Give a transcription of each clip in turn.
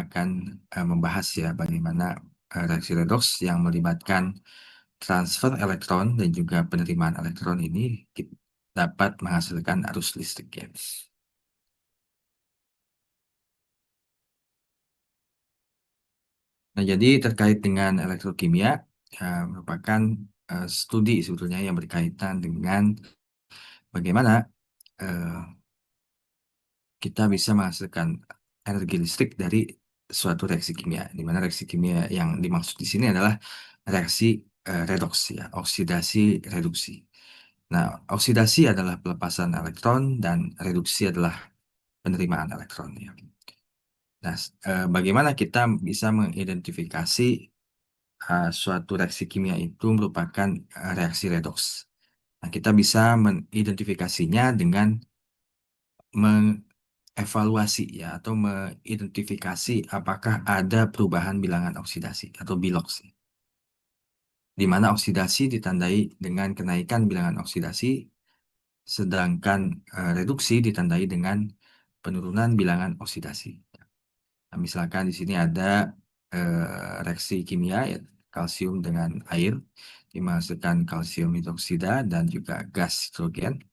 akan membahas ya bagaimana reaksi redoks yang melibatkan transfer elektron dan juga penerimaan elektron ini dapat menghasilkan arus listrik ya. Nah, jadi terkait dengan elektrokimia merupakan studi sebetulnya yang berkaitan dengan bagaimana eh, kita bisa menghasilkan energi listrik dari suatu reaksi kimia, di mana reaksi kimia yang dimaksud di sini adalah reaksi redoks ya, oksidasi reduksi. Nah, oksidasi adalah pelepasan elektron dan reduksi adalah penerimaan elektron ya. Nah, bagaimana kita bisa mengidentifikasi suatu reaksi kimia itu merupakan reaksi redoks. Nah, kita bisa mengidentifikasinya dengan mengevaluasi ya atau mengidentifikasi apakah ada perubahan bilangan oksidasi atau biloks, di mana oksidasi ditandai dengan kenaikan bilangan oksidasi, sedangkan reduksi ditandai dengan penurunan bilangan oksidasi. Nah, misalkan di sini ada reaksi kimia ya, kalsium dengan air dimasukkan kalsium hidroksida dan juga gas hidrogen.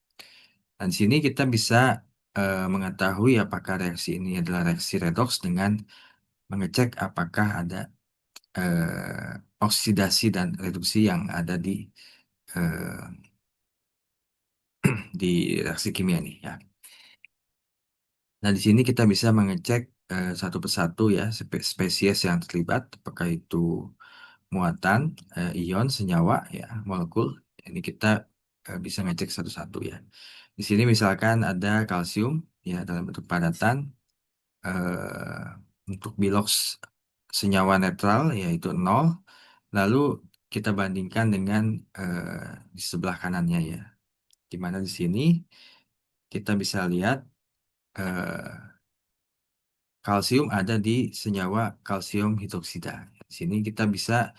Dan di sini kita bisa mengetahui apakah reaksi ini adalah reaksi redoks dengan mengecek apakah ada oksidasi dan reduksi yang ada eh, di reaksi kimia ini ya. Nah, di sini kita bisa mengecek satu persatu ya spesies yang terlibat, apakah itu muatan, ion, senyawa, ya, molekul. Ini kita bisa ngecek satu-satu ya. Di sini misalkan ada kalsium ya dalam bentuk padatan untuk biloks senyawa netral yaitu nol. Lalu kita bandingkan dengan di sebelah kanannya ya. Di mana di sini kita bisa lihat kalsium ada di senyawa kalsium hidroksida. Di sini kita bisa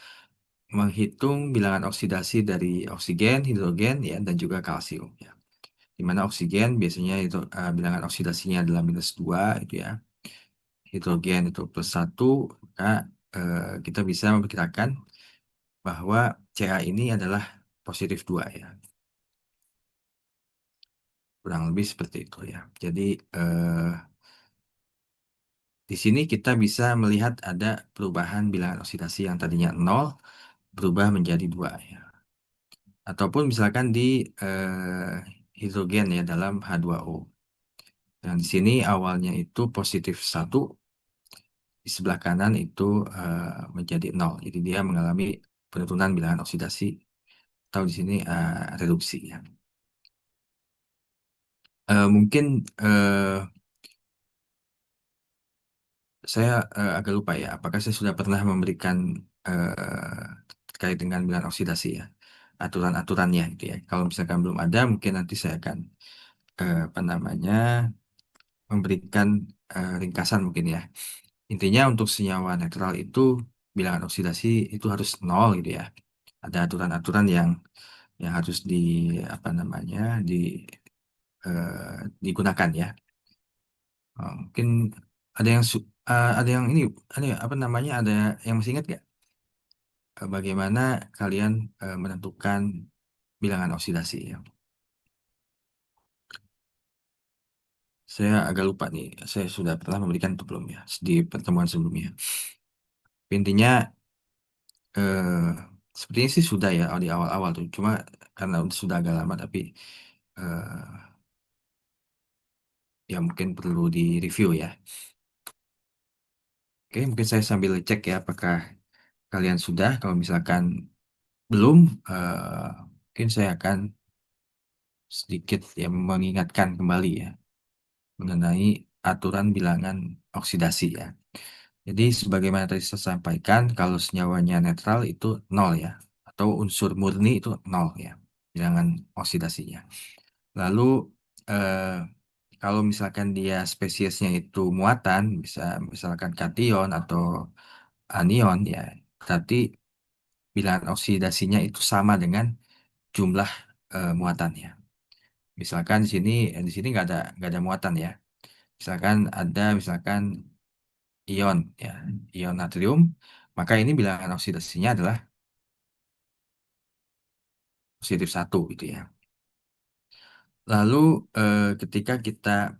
menghitung bilangan oksidasi dari oksigen, hidrogen, ya, dan juga kalsium. Ya. Di mana oksigen biasanya itu bilangan oksidasinya adalah -2, itu ya. Hidrogen itu +1, maka kita bisa memperkirakan bahwa Ca ini adalah +2 ya. Kurang lebih seperti itu ya. Jadi di sini kita bisa melihat ada perubahan bilangan oksidasi yang tadinya 0 berubah menjadi 2 ya. Ataupun misalkan di hidrogen ya dalam H2O. Dan di sini awalnya itu +1, di sebelah kanan itu menjadi 0. Jadi dia mengalami penurunan bilangan oksidasi atau di sini reduksi ya. Mungkin saya agak lupa ya, apakah saya sudah pernah memberikan terkait dengan bilangan oksidasi ya, aturan-aturannya gitu ya. Kalau misalkan belum ada, mungkin nanti saya akan apa namanya memberikan ringkasan mungkin ya. Intinya untuk senyawa netral itu bilangan oksidasi itu harus nol gitu ya. Ada aturan-aturan yang harus apa namanya digunakan ya. Mungkin ada yang ini ada apa namanya ada yang masih ingat gak bagaimana kalian menentukan bilangan oksidasi ya? Saya agak lupa nih, saya sudah pernah memberikan itu belum ya di pertemuan sebelumnya. Intinya eh, sepertinya sih sudah ya di awal-awal tuh. Cuma karena sudah agak lama tapi eh, ya mungkin perlu di-review ya. Oke, mungkin saya sambil cek ya apakah kalian sudah. Kalau misalkan belum, mungkin saya akan sedikit ya mengingatkan kembali ya mengenai aturan bilangan oksidasi ya. Jadi sebagaimana tadi saya sampaikan, kalau senyawanya netral itu nol ya, atau unsur murni itu nol ya, bilangan oksidasinya. Lalu eh, kalau misalkan dia spesiesnya itu muatan, bisa misalkan kation atau anion ya, berarti bilangan oksidasinya itu sama dengan jumlah muatannya. Misalkan di sini nggak ada muatan ya. Misalkan ada misalkan ion ya, ion natrium, maka ini bilangan oksidasinya adalah positif satu gitu ya. Lalu ketika kita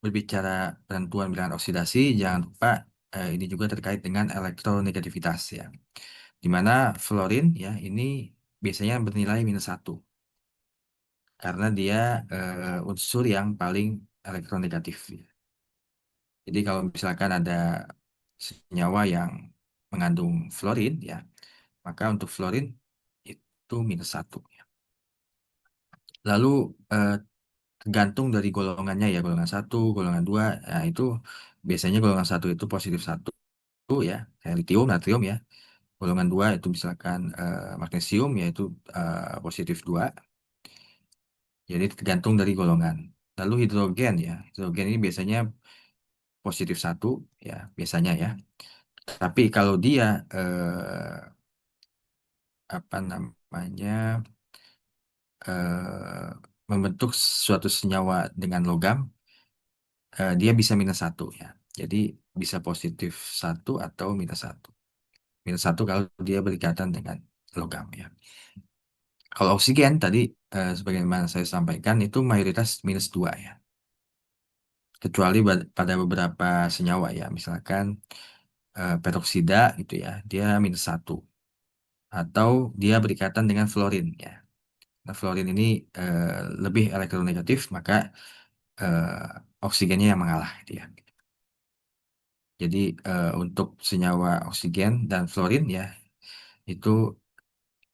berbicara penentuan bilangan oksidasi, jangan lupa ini juga terkait dengan elektronegativitas ya, di mana fluorin ya ini biasanya bernilai minus satu karena dia unsur yang paling elektronegatif. Ya. Jadi kalau misalkan ada senyawa yang mengandung fluorin ya, maka untuk fluorin itu minus satu. Ya. Lalu eh, tergantung dari golongannya ya, golongan satu, golongan dua, nah itu biasanya golongan satu itu positif satu ya, kayak litium, natrium ya. Golongan dua itu misalkan magnesium yaitu positif dua. Jadi tergantung dari golongan. Lalu hidrogen ya, hidrogen ini biasanya positif satu ya, biasanya ya. Tapi kalau dia apa namanya eh, membentuk suatu senyawa dengan logam, dia bisa minus satu ya. Jadi bisa positif satu atau minus satu. Minus satu kalau dia berikatan dengan logam ya. Kalau oksigen tadi sebagaimana saya sampaikan itu mayoritas minus dua ya. Kecuali pada beberapa senyawa ya, misalkan peroksida gitu ya, dia minus satu. Atau dia berikatan dengan fluorin ya. Nah, fluorin ini eh, lebih elektronegatif, maka oksigennya yang mengalah gitu ya. Jadi untuk senyawa oksigen dan fluorin ya itu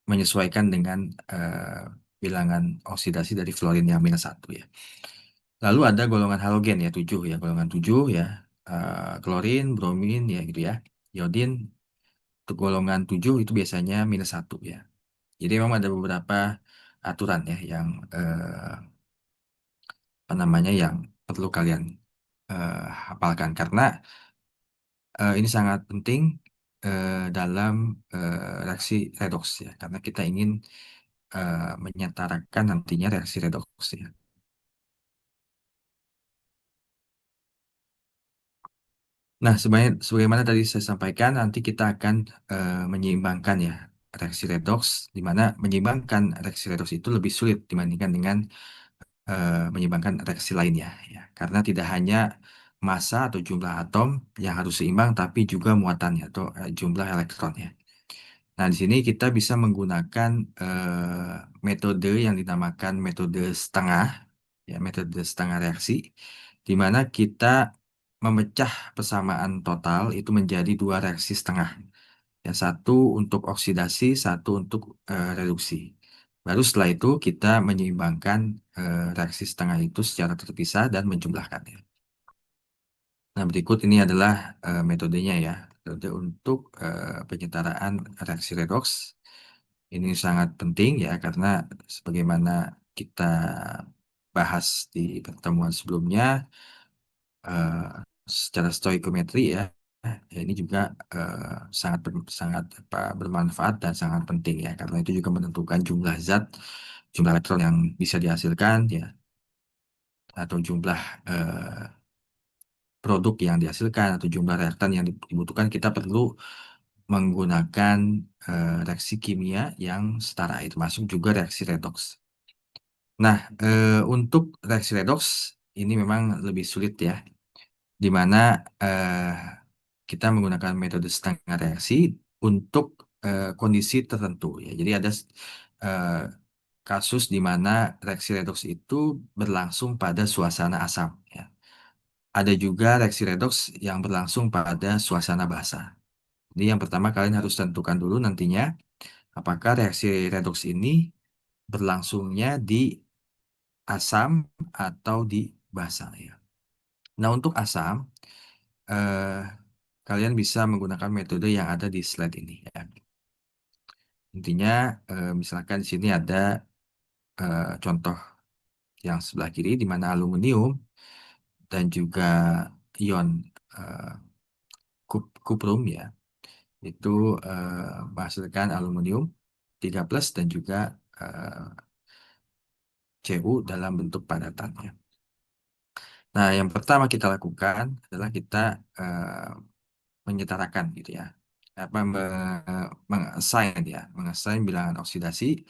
menyesuaikan dengan eh, bilangan oksidasi dari fluorin yang minus satu ya. Lalu ada golongan halogen ya 7 ya, golongan 7 ya, klorin, bromin ya gitu ya, iodin untuk golongan 7 itu biasanya minus satu ya. Jadi memang ada beberapa aturan ya yang apa namanya yang perlu kalian hafalkan karena ini sangat penting dalam reaksi redoks ya, karena kita ingin menyetarakan nantinya reaksi redoks ya. Nah, sebagaimana tadi saya sampaikan, nanti kita akan menyeimbangkan ya reaksi redoks, di mana menyeimbangkan reaksi redoks itu lebih sulit dibandingkan dengan menyeimbangkan reaksi lainnya, ya. Karena tidak hanya massa atau jumlah atom yang harus seimbang, tapi juga muatannya atau jumlah elektronnya. Nah, di sini kita bisa menggunakan metode yang dinamakan metode setengah, ya, metode setengah reaksi, di mana kita memecah persamaan total itu menjadi dua reaksi setengah. Ya, satu untuk oksidasi, satu untuk reduksi. Baru setelah itu kita menyeimbangkan reaksi setengah itu secara terpisah dan menjumlahkannya. Nah, berikut ini adalah metodenya ya. Metode untuk penyetaraan reaksi redoks. Ini sangat penting ya karena sebagaimana kita bahas di pertemuan sebelumnya eh, secara stoikiometri ya, ya ini juga sangat apa, bermanfaat dan sangat penting ya karena itu juga menentukan jumlah zat, jumlah elektron yang bisa dihasilkan ya atau jumlah eh, produk yang dihasilkan atau jumlah reaktan yang dibutuhkan, kita perlu menggunakan reaksi kimia yang setara, itu masuk juga reaksi redoks. Nah, untuk reaksi redoks ini memang lebih sulit ya, di mana eh, kita menggunakan metode setengah reaksi untuk kondisi tertentu ya. Jadi ada eh, kasus di mana reaksi redoks itu berlangsung pada suasana asam ya. Ada juga reaksi redoks yang berlangsung pada suasana basa. Jadi yang pertama kalian harus tentukan dulu nantinya apakah reaksi redoks ini berlangsungnya di asam atau di basa ya. Nah untuk asam eh, kalian bisa menggunakan metode yang ada di slide ini ya. Intinya misalkan di sini ada contoh yang sebelah kiri di mana aluminium dan juga ion eh, kuprum ya itu menghasilkan aluminium 3 plus dan juga eh, Cu dalam bentuk padatan ya. Nah, yang pertama kita lakukan adalah kita menyetarakan gitu ya. Apa mengassign ya, mengassign bilangan oksidasi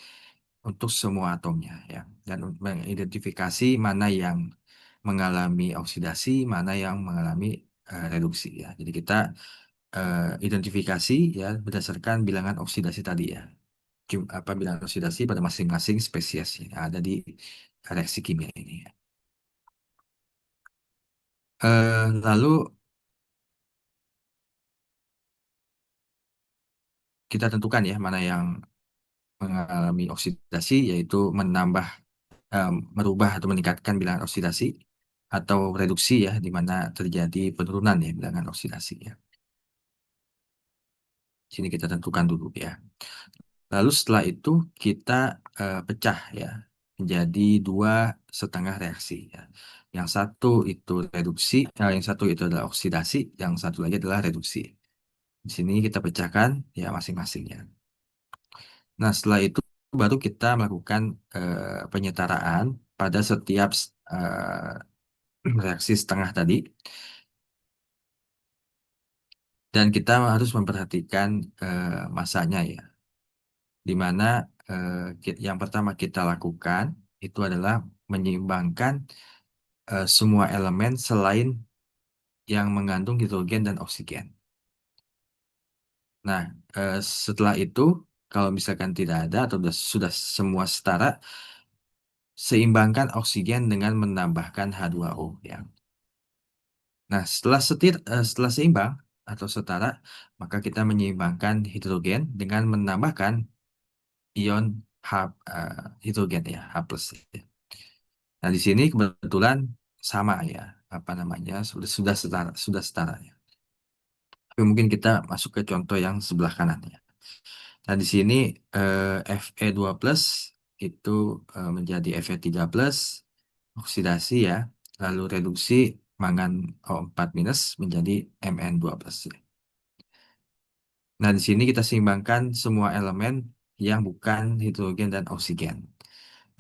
untuk semua atomnya ya, dan mengidentifikasi mana yang mengalami oksidasi, mana yang mengalami reduksi ya. Jadi kita identifikasi ya berdasarkan bilangan oksidasi tadi ya. Apa bilangan oksidasi pada masing-masing spesies yang ada di reaksi kimia ini ya. Lalu kita tentukan ya mana yang mengalami oksidasi, yaitu merubah atau meningkatkan bilangan oksidasi, atau reduksi ya, di mana terjadi penurunan ya bilangan oksidasi ya. Sini kita tentukan dulu ya. Lalu setelah itu kita pecah ya menjadi dua setengah reaksi ya. Yang satu itu reduksi, yang satu itu adalah oksidasi, yang satu lagi adalah reduksi. Di sini kita pecahkan ya masing-masingnya. Nah, setelah itu baru kita melakukan penyetaraan pada setiap reaksi setengah tadi, dan kita harus memperhatikan masanya ya, di mana yang pertama kita lakukan itu adalah menyeimbangkan semua elemen selain yang mengandung hidrogen dan oksigen. Nah, eh, setelah itu kalau misalkan tidak ada atau sudah semua setara, seimbangkan oksigen dengan menambahkan H2O ya. Nah, setelah seimbang atau setara, maka kita menyeimbangkan hidrogen dengan menambahkan ion H, hidrogen ya, H plus. Ya. Nah, di sini kebetulan sama ya, apa namanya, sudah setara ya. Tapi mungkin kita masuk ke contoh yang sebelah kanan ya. Nah, di sini Fe2 plus itu menjadi Fe3 plus, oksidasi ya, lalu reduksi mangan O4 minus menjadi Mn2 plus. Ya. Nah, di sini kita seimbangkan semua elemen yang bukan hidrogen dan oksigen.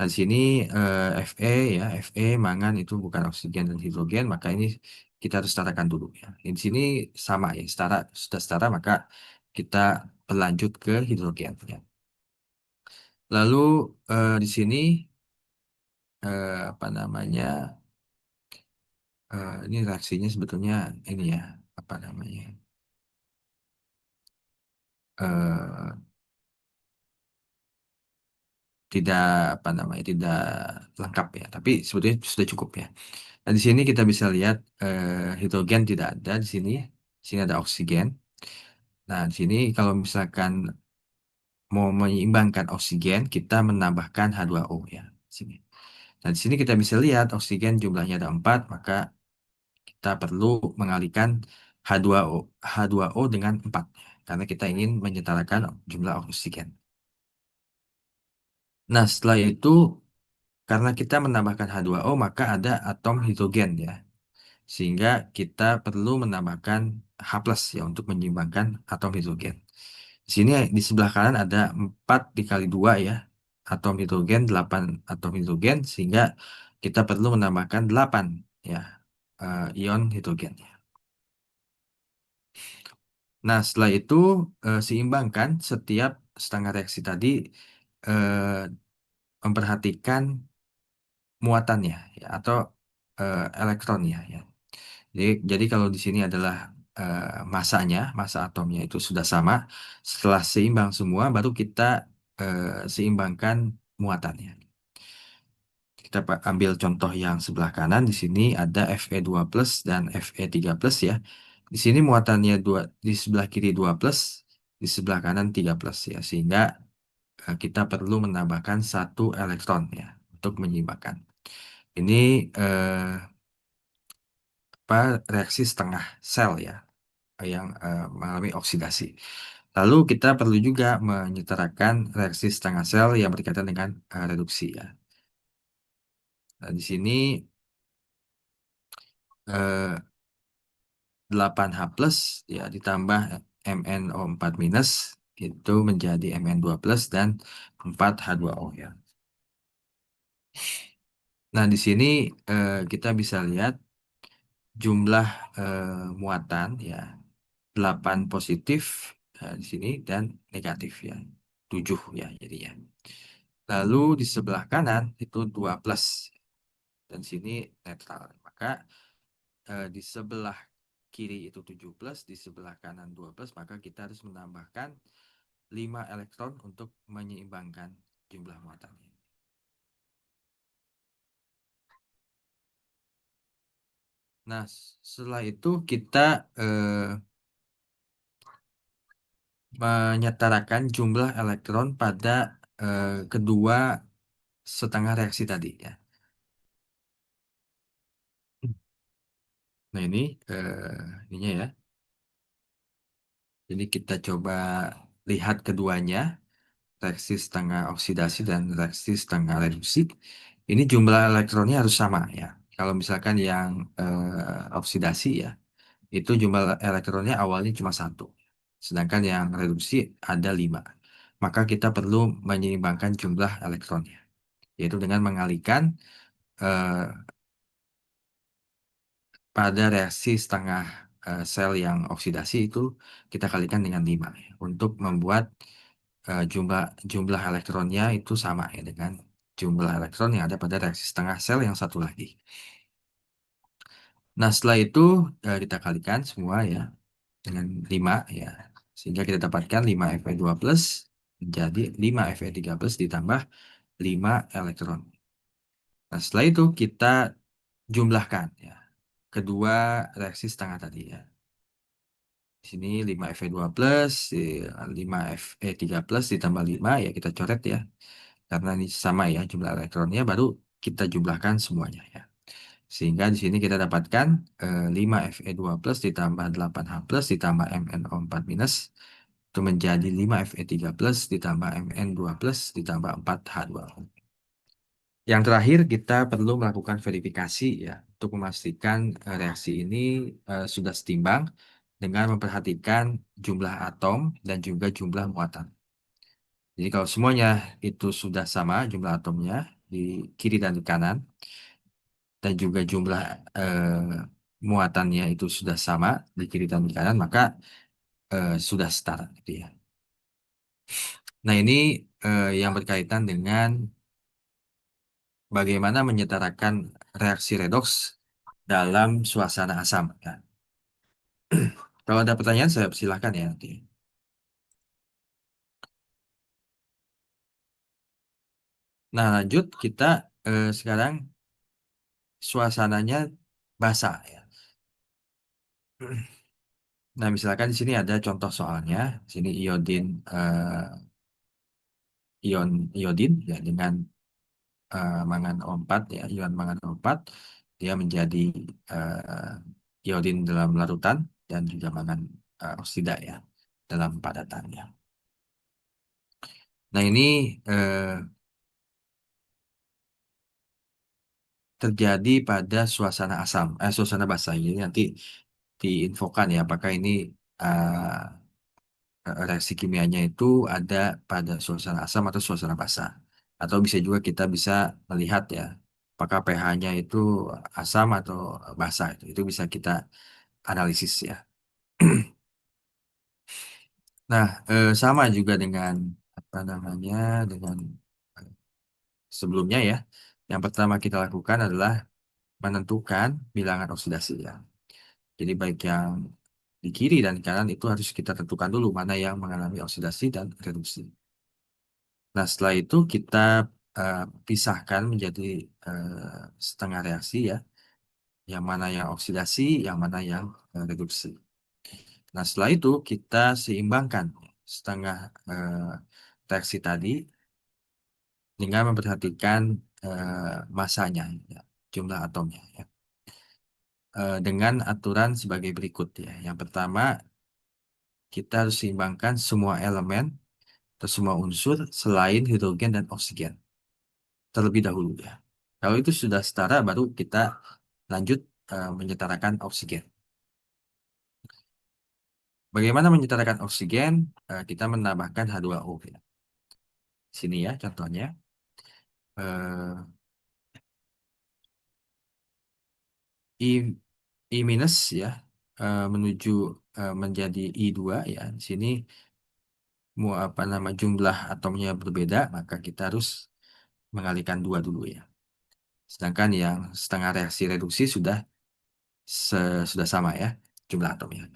Nah, di sini Fe ya, Fe mangan itu bukan oksigen dan hidrogen, maka ini kita harus setarakan dulu ya. Di sini sama ya, sudah setara, maka kita berlanjut ke hidrogen ya. Lalu di sini apa namanya, ini reaksinya sebetulnya ini ya, apa namanya, eh, tidak apa namanya, tidak lengkap ya, tapi sebetulnya sudah cukup ya. Nah, di sini kita bisa lihat hidrogen tidak ada di sini. Di sini ada oksigen. Nah, di sini kalau misalkan mau menyeimbangkan oksigen, kita menambahkan H2O ya. Di sini. Nah, di sini kita bisa lihat oksigen jumlahnya ada 4, maka kita perlu mengalihkan H2O, H2O dengan 4 karena kita ingin menyetarakan jumlah oksigen. Nah, setelah itu karena kita menambahkan H2O, maka ada atom hidrogen ya. Sehingga kita perlu menambahkan H plus ya untuk menyeimbangkan atom hidrogen. Di sini di sebelah kanan ada 4 dikali 2 ya. Atom hidrogen, 8 atom hidrogen, sehingga kita perlu menambahkan 8 ya ion hidrogen. Nah, setelah itu seimbangkan setiap setengah reaksi tadi, eh, memperhatikan muatannya ya, atau elektronnya ya. Jadi kalau di sini adalah masanya, masa atomnya itu sudah sama. Setelah seimbang semua, baru kita seimbangkan muatannya. Kita ambil contoh yang sebelah kanan. Di sini ada Fe2 plus dan Fe3 plus ya. Di sini muatannya dua, di sebelah kiri 2 plus, di sebelah kanan 3 plus ya. Sehingga kita perlu menambahkan satu elektron ya untuk menyeimbangkan. Ini apa, reaksi setengah sel ya yang mengalami oksidasi. Lalu kita perlu juga menyetarakan reaksi setengah sel yang berkaitan dengan reduksi ya. Nah, di sini eh, 8H plus ya ditambah MnO4 minus itu menjadi Mn2 plus dan 4H2O ya. Nah, di sini kita bisa lihat jumlah muatan ya. 8 positif di sini dan negatif ya. 7 ya jadinya. Lalu di sebelah kanan itu 2 plus dan sini netral. Maka di sebelah kiri itu 7 plus, di sebelah kanan 2 plus, maka kita harus menambahkan 5 elektron untuk menyeimbangkan jumlah muatannya. Nah, setelah itu kita menyetarakan jumlah elektron pada kedua setengah reaksi tadi ya. Nah, ini ininya ya. Jadi kita coba lihat keduanya, reaksi setengah oksidasi dan reaksi setengah reduksi. Ini jumlah elektronnya harus sama ya. Kalau misalkan yang oksidasi ya, itu jumlah elektronnya awalnya cuma satu. Sedangkan yang reduksi ada 5. Maka kita perlu menyeimbangkan jumlah elektronnya, yaitu dengan mengalihkan eh, pada reaksi setengah sel yang oksidasi itu kita kalikan dengan 5 ya, untuk membuat jumlah jumlah elektronnya itu sama ya dengan jumlah elektron yang ada pada reaksi setengah sel yang satu lagi. Nah, setelah itu kita kalikan semua ya dengan 5 ya. Sehingga kita dapatkan 5 Fe2 plus menjadi 5 Fe3 plus ditambah 5 elektron. Nah, setelah itu kita jumlahkan ya kedua reaksi setengah tadi ya. Di sini 5 Fe2 plus, 5 Fe3 plus ditambah 5 ya kita coret ya. Karena ini sama ya jumlah elektronnya baru kita jumlahkan semuanya ya. Sehingga di sini kita dapatkan 5 Fe2 plus ditambah 8H plus ditambah MnO4 minus itu menjadi 5 Fe3 plus ditambah Mn2 plus ditambah 4H2. Yang terakhir kita perlu melakukan verifikasi ya untuk memastikan reaksi ini sudah setimbang dengan memperhatikan jumlah atom dan juga jumlah muatan. Jadi kalau semuanya itu sudah sama jumlah atomnya di kiri dan di kanan dan juga jumlah muatannya itu sudah sama di kiri dan di kanan maka sudah setara gitu ya. Nah ini yang berkaitan dengan bagaimana menyetarakan reaksi redoks dalam suasana asam. Ya. Kalau ada pertanyaan saya silakan ya nanti. Nah lanjut kita sekarang suasananya basah ya. Nah misalkan di sini ada contoh soalnya. Di sini ion iodin ya dengan mangan O4 ya ion mangan O4 dia menjadi iodin dalam larutan dan juga mangan oksida ya dalam padatan ya. Nah ini eh, terjadi pada suasana asam, suasana basah. Jadi nanti diinfokan ya apakah ini reaksi kimianya itu ada pada suasana asam atau suasana basah. Atau bisa juga kita bisa melihat ya apakah pH-nya itu asam atau basah itu bisa kita analisis ya. Nah, sama juga dengan apa namanya dengan eh, sebelumnya ya. Yang pertama kita lakukan adalah menentukan bilangan oksidasi ya. Jadi baik yang di kiri dan kanan itu harus kita tentukan dulu mana yang mengalami oksidasi dan reduksi. Nah, setelah itu kita eh, pisahkan menjadi setengah reaksi ya, yang mana yang oksidasi, yang mana yang reduksi. Nah, setelah itu kita seimbangkan setengah eh, reaksi tadi dengan memperhatikan masanya, ya, jumlah atomnya ya. Dengan aturan sebagai berikut ya. Yang pertama, kita harus seimbangkan semua elemen atau semua unsur selain hidrogen dan oksigen terlebih dahulu ya. Kalau itu sudah setara, baru kita lanjut menyetarakan oksigen. Bagaimana menyetarakan oksigen? Kita menambahkan H2O ya. Sini ya contohnya. Eh, I, I minus ya menuju menjadi I2 ya. Di sini mau apa nama jumlah atomnya berbeda, maka kita harus mengalihkan dua dulu ya. Sedangkan yang setengah reaksi reduksi sudah sama ya jumlah atomnya.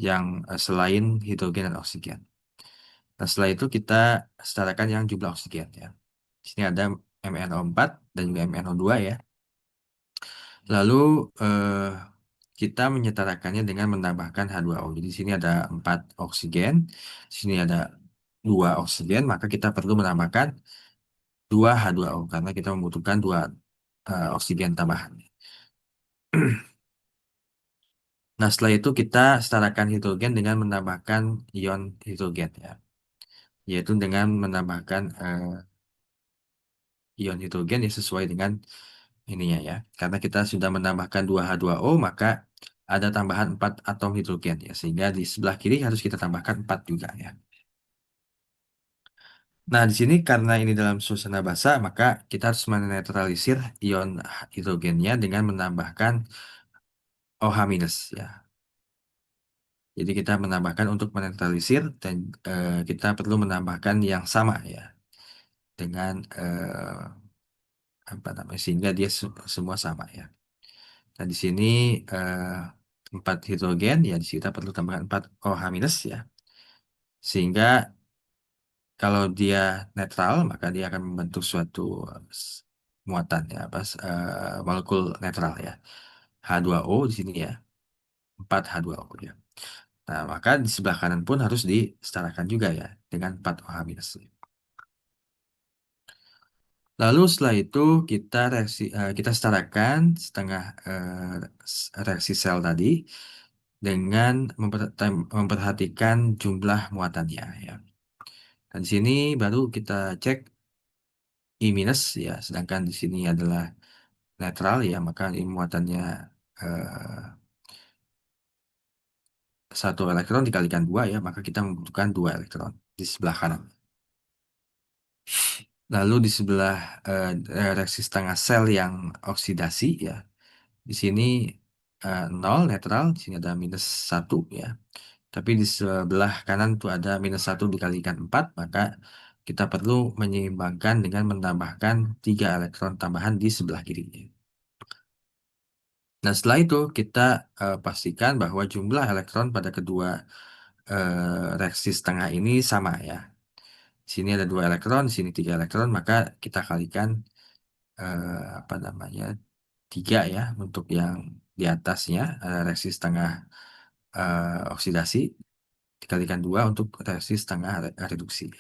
Yang selain hidrogen dan oksigen. Nah, setelah itu kita setarakan yang jumlah oksigen ya. Di sini ada MnO4 dan juga MnO2 ya. Lalu kita menyetarakannya dengan menambahkan H2O. Jadi di sini ada 4 oksigen, di sini ada 2 oksigen, maka kita perlu menambahkan 2 H2O karena kita membutuhkan 2 oksigen tambahan. Nah, setelah itu kita setarakan hidrogen dengan menambahkan ion hidrogen ya, yaitu dengan menambahkan ion hidrogen ya sesuai dengan ininya ya. Karena kita sudah menambahkan 2H2O, maka ada tambahan 4 atom hidrogen ya. Sehingga di sebelah kiri harus kita tambahkan 4 juga ya. Nah, di sini karena ini dalam suasana basa, maka kita harus menetralisir ion hidrogennya dengan menambahkan OH- ya. Jadi kita menambahkan untuk menetralisir dan kita perlu menambahkan yang sama ya dengan apa namanya sehingga dia semua sama ya. Nah, di sini eh, 4 hidrogen, ya di sini kita perlu tambahkan 4 OH- ya. Sehingga kalau dia netral, maka dia akan membentuk suatu s- muatan ya, molekul netral ya. H2O di sini ya, 4 H2O ya. Nah, maka di sebelah kanan pun harus disetarakan juga ya, dengan 4 OH-. Lalu setelah itu kita setarakan setengah reaksi sel tadi dengan memperhatikan jumlah muatannya ya. Dan di sini baru kita cek I- ya, sedangkan di sini adalah netral ya, maka ini muatannya eh, 1 elektron dikalikan 2 ya, maka kita membutuhkan 2 elektron di sebelah kanan. Lalu di sebelah reaksi setengah sel yang oksidasi ya, di sini 0 netral, di sini ada -1 ya. Tapi di sebelah kanan tuh ada -1 dikalikan 4, maka kita perlu menyeimbangkan dengan menambahkan 3 elektron tambahan di sebelah kiri. Nah, setelah itu kita pastikan bahwa jumlah elektron pada kedua reaksi setengah ini sama ya. Di sini ada 2 elektron, di sini 3 elektron, maka kita kalikan apa namanya 3 ya untuk yang di atasnya reaksi setengah oksidasi dikalikan 2 untuk reaksi setengah reduksi.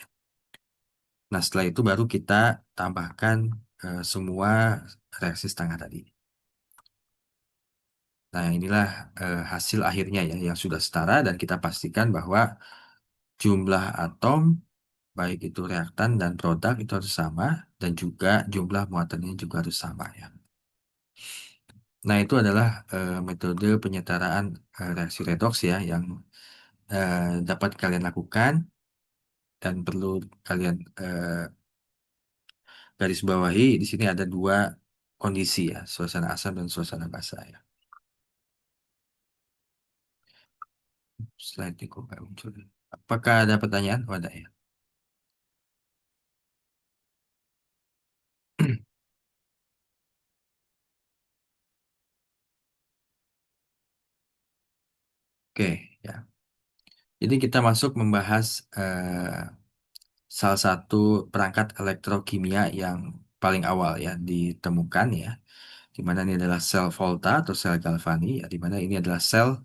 Nah, setelah itu baru kita tambahkan semua reaksi setengah tadi. Nah, inilah hasil akhirnya ya yang sudah setara dan kita pastikan bahwa jumlah atom baik itu reaktan dan produk itu harus sama dan juga jumlah muatannya juga harus sama ya. Nah, itu adalah metode penyetaraan reaksi redoks ya yang eh, dapat kalian lakukan dan perlu kalian garis bawahi. Di sini ada 2 kondisi ya, suasana asam dan suasana basa ya. Slide ini kok nggak muncul. Apakah ada pertanyaan? Oh, ada ya. Oke, ya. Jadi kita masuk membahas salah satu perangkat elektrokimia yang paling awal ya ditemukan ya, di mana ini adalah sel Volta atau sel Galvani ya, di mana ini adalah sel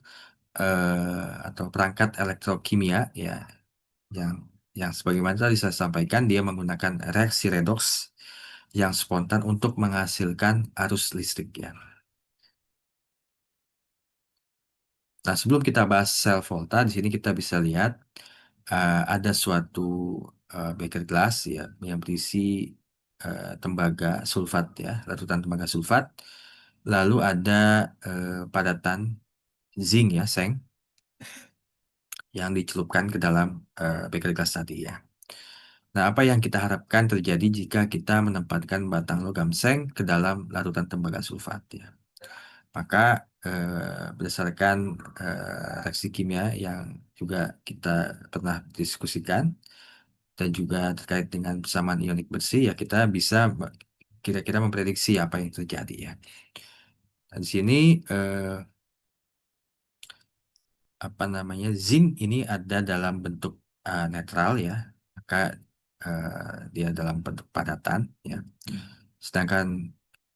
atau perangkat elektrokimia ya yang sebagaimana tadi saya sampaikan dia menggunakan reaksi redoks yang spontan untuk menghasilkan arus listrik ya. Nah, sebelum kita bahas sel volta, di sini kita bisa lihat ada suatu beker gelas ya yang berisi tembaga sulfat ya, larutan tembaga sulfat. Lalu ada padatan zinc ya, seng yang dicelupkan ke dalam beker gelas tadi ya. Nah, apa yang kita harapkan terjadi jika kita menempatkan batang logam seng ke dalam larutan tembaga sulfat ya? Maka berdasarkan reaksi kimia yang juga kita pernah diskusikan dan juga terkait dengan persamaan ionik bersih ya kita bisa kira-kira memprediksi apa yang terjadi ya. Dan di sini apa namanya zinc ini ada dalam bentuk netral ya, maka dia dalam bentuk padatan ya. Sedangkan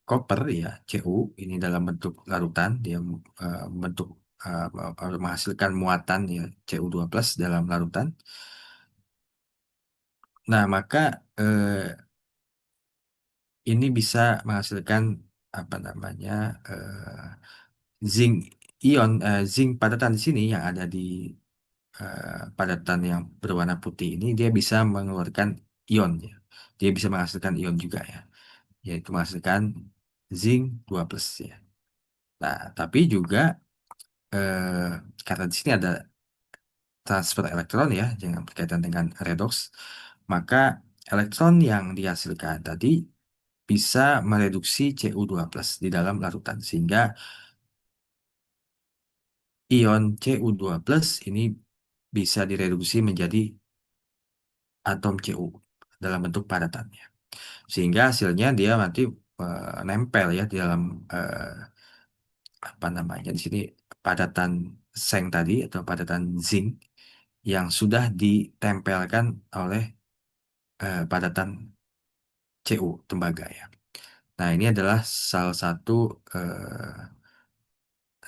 koper ya Cu ini dalam bentuk larutan, dia bentuk menghasilkan muatan ya Cu2+ dalam larutan. Nah, maka ini bisa menghasilkan apa namanya zinc zinc padatan di sini yang ada di padatan yang berwarna putih ini dia bisa mengeluarkan ion ya. Dia bisa menghasilkan ion juga ya, yaitu menghasilkan zinc 2+ ya. Nah, tapi juga karena di sini ada transfer elektron ya, yang berkaitan dengan redox, maka elektron yang dihasilkan tadi bisa mereduksi Cu2+ di dalam larutan sehingga ion Cu2+ ini bisa direduksi menjadi atom Cu dalam bentuk padatannya. Sehingga hasilnya dia nanti nempel ya di dalam apa namanya di sini padatan seng tadi atau padatan zinc yang sudah ditempelkan oleh padatan Cu tembaga ya. Nah, ini adalah salah satu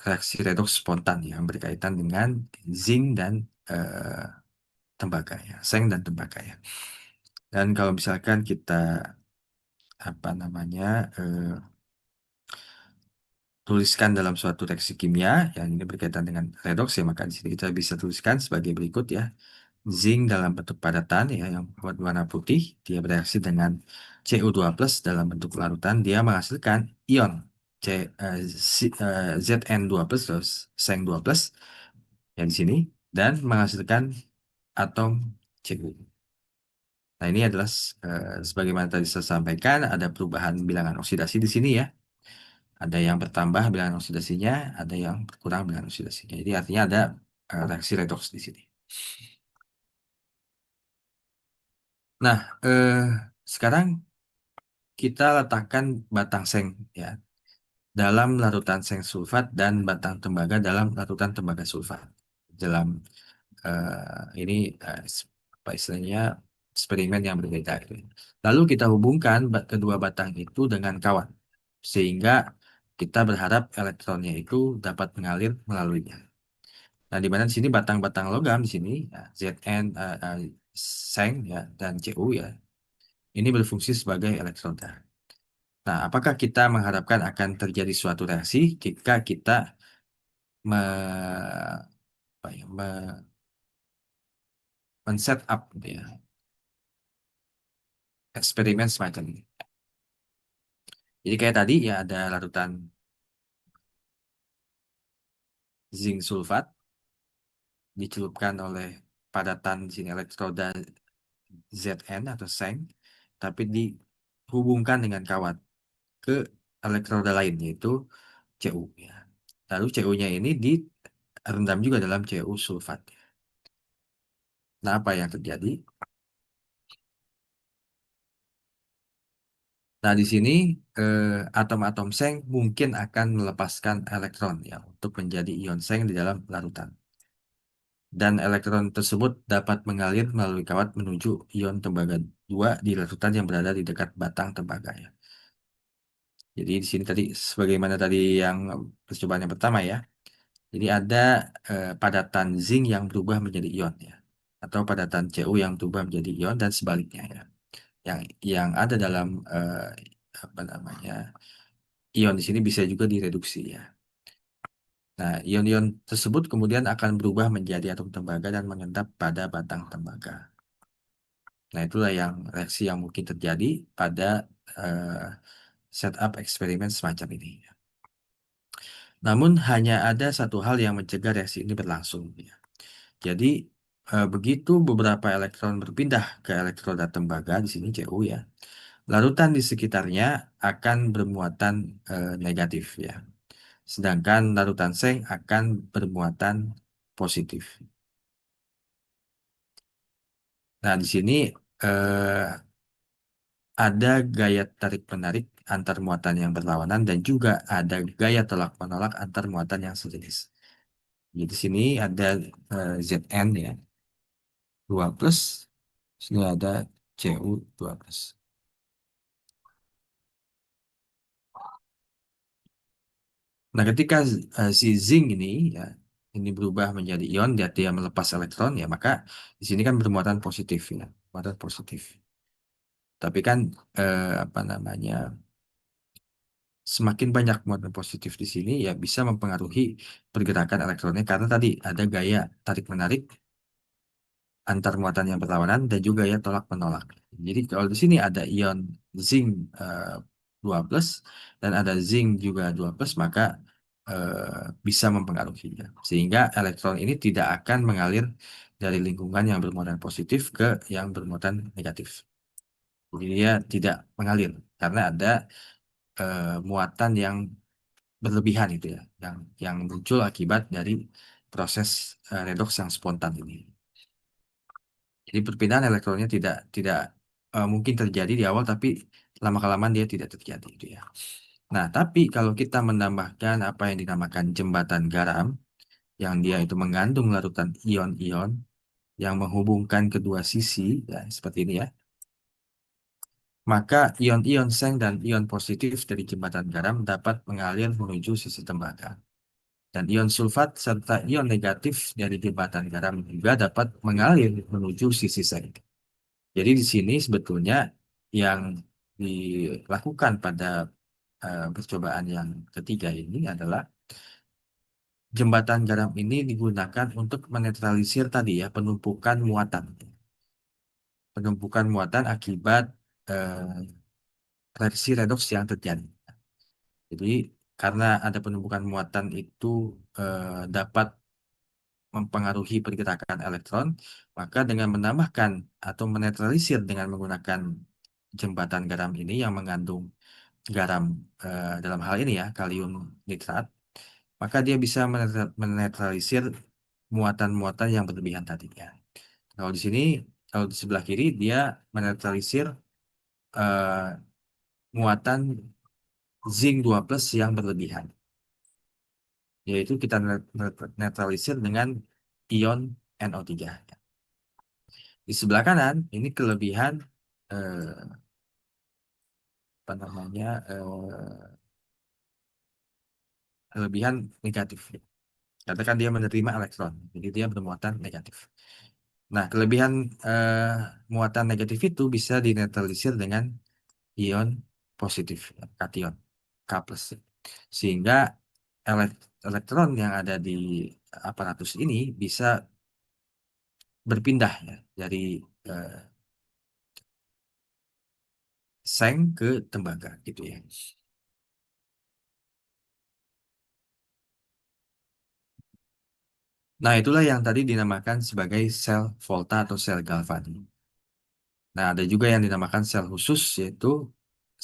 reaksi redoks spontan yang berkaitan dengan zinc dan eh, tembaga ya, seng dan tembaga ya. Dan kalau misalkan kita apa namanya tuliskan dalam suatu reaksi kimia yang ini berkaitan dengan redoks ya, maka di sini kita bisa tuliskan sebagai berikut ya. Zinc dalam bentuk padatan ya yang berwarna putih, dia bereaksi dengan Cu2+ dalam bentuk larutan, dia menghasilkan ion C, Zn2+ terus Seng 2+ yang di sini dan menghasilkan atom Cu. Nah, ini adalah sebagaimana tadi saya sampaikan ada perubahan bilangan oksidasi di sini ya. Ada yang bertambah bilangan oksidasinya, ada yang berkurang bilangan oksidasinya. Jadi artinya ada reaksi redoks di sini. Nah, sekarang kita letakkan batang seng ya dalam larutan seng sulfat dan batang tembaga dalam larutan tembaga sulfat. Dalam ini apa istilahnya eksperimen yang berbeda gitu. Lalu kita hubungkan kedua batang itu dengan kawat sehingga kita berharap elektronnya itu dapat mengalir melaluinya. Nah, di mana di sini batang-batang logam di sini ya, Zn, Seng ya dan Cu ya. Ini berfungsi sebagai elektroda. Nah, apakah kita mengharapkan akan terjadi suatu reaksi jika kita me, apa ya, men-set up gitu ya, eksperimen semacam ini. Jadi kayak tadi ya ada larutan zinc sulfat dicelupkan oleh padatan di sini elektroda Zn atau Seng, tapi dihubungkan dengan kawat ke elektroda lain yaitu Cu ya. Lalu Cu-nya ini direndam juga dalam Cu sulfat. Nah, apa yang terjadi? Nah, di sini eh, atom-atom seng mungkin akan melepaskan elektron ya untuk menjadi ion seng di dalam larutan. Dan elektron tersebut dapat mengalir melalui kawat menuju ion tembaga 2 di larutan yang berada di dekat batang tembaga ya. Jadi di sini tadi sebagaimana tadi yang percobaan yang pertama ya. Jadi ada padatan zinc yang berubah menjadi ion ya. Atau padatan Cu yang berubah menjadi ion dan sebaliknya ya. Yang ada dalam apa namanya ion di sini bisa juga direduksi ya. Nah, ion-ion tersebut kemudian akan berubah menjadi atom tembaga dan mengendap pada batang tembaga. Nah, itulah yang reaksi yang mungkin terjadi pada eh, setup eksperimen semacam ini. Namun hanya ada satu hal yang mencegah reaksi ini berlangsung, ya. Jadi begitu beberapa elektron berpindah ke elektroda tembaga di sini Cu ya, larutan di sekitarnya akan bermuatan negatif ya. sedangkan larutan seng akan bermuatan positif. Nah, di sini eh, ada gaya tarik-menarik antar muatan yang berlawanan dan juga ada gaya tolak-menolak antar muatan yang sejenis. Jadi di sini ada Zn ya, 2 plus, sini ada Cu 2 plus. Nah, ketika si zinc ini ya ini berubah menjadi ion, dia melepas elektron ya, maka di sini kan bermuatan positif ya, muatan positif. Tapi kan apa namanya? Semakin banyak muatan positif di sini ya bisa mempengaruhi pergerakan elektronnya karena tadi ada gaya tarik-menarik antar muatan yang berlawanan dan juga ya tolak-menolak. Jadi kalau di sini ada ion zinc eh, 2 plus dan ada zinc juga 2 plus maka bisa mempengaruhinya. Sehingga elektron ini tidak akan mengalir dari lingkungan yang bermuatan positif ke yang bermuatan negatif. Jadi dia tidak mengalir karena ada muatan yang berlebihan itu ya, yang muncul akibat dari proses redoks yang spontan ini. Jadi perpindahan elektronnya tidak mungkin terjadi di awal, tapi lama-kelamaan dia tidak terjadi itu ya. Nah, tapi kalau kita menambahkan apa yang dinamakan jembatan garam, yang dia itu mengandung larutan ion-ion yang menghubungkan kedua sisi, ya, seperti ini ya, maka ion-ion seng dan ion positif dari jembatan garam dapat mengalir menuju sisi tembaga. Dan ion sulfat serta ion negatif dari jembatan garam juga dapat mengalir menuju sisi seng. Jadi di sini sebetulnya yang dilakukan pada percobaan yang ketiga ini adalah jembatan garam ini digunakan untuk menetralisir tadi ya penumpukan muatan. Penumpukan muatan akibat reaksi redoks yang terjadi. Jadi karena ada penumpukan muatan itu dapat mempengaruhi pergerakan elektron, maka dengan menambahkan atau menetralisir dengan menggunakan jembatan garam ini yang mengandung garam dalam hal ini ya kalium nitrat, maka dia bisa menetralisir muatan-muatan yang berlebihan tadinya. Kalau di sini, kalau di sebelah kiri dia menetralisir eh, muatan zinc 2 plus yang berlebihan, yaitu kita netralisir dengan ion NO3. Di sebelah kanan ini kelebihan apa namanya kelebihan negatif. Katakan dia menerima elektron, jadi dia bermuatan negatif. Nah, kelebihan eh, muatan negatif itu bisa dinetralisir dengan ion positif, kation, K+. Sehingga elektron yang ada di aparatus ini bisa berpindah ya dari eh, seng ke tembaga gitu ya. Nah, itulah yang tadi dinamakan sebagai sel Volta atau sel Galvani. Nah, ada juga yang dinamakan sel khusus yaitu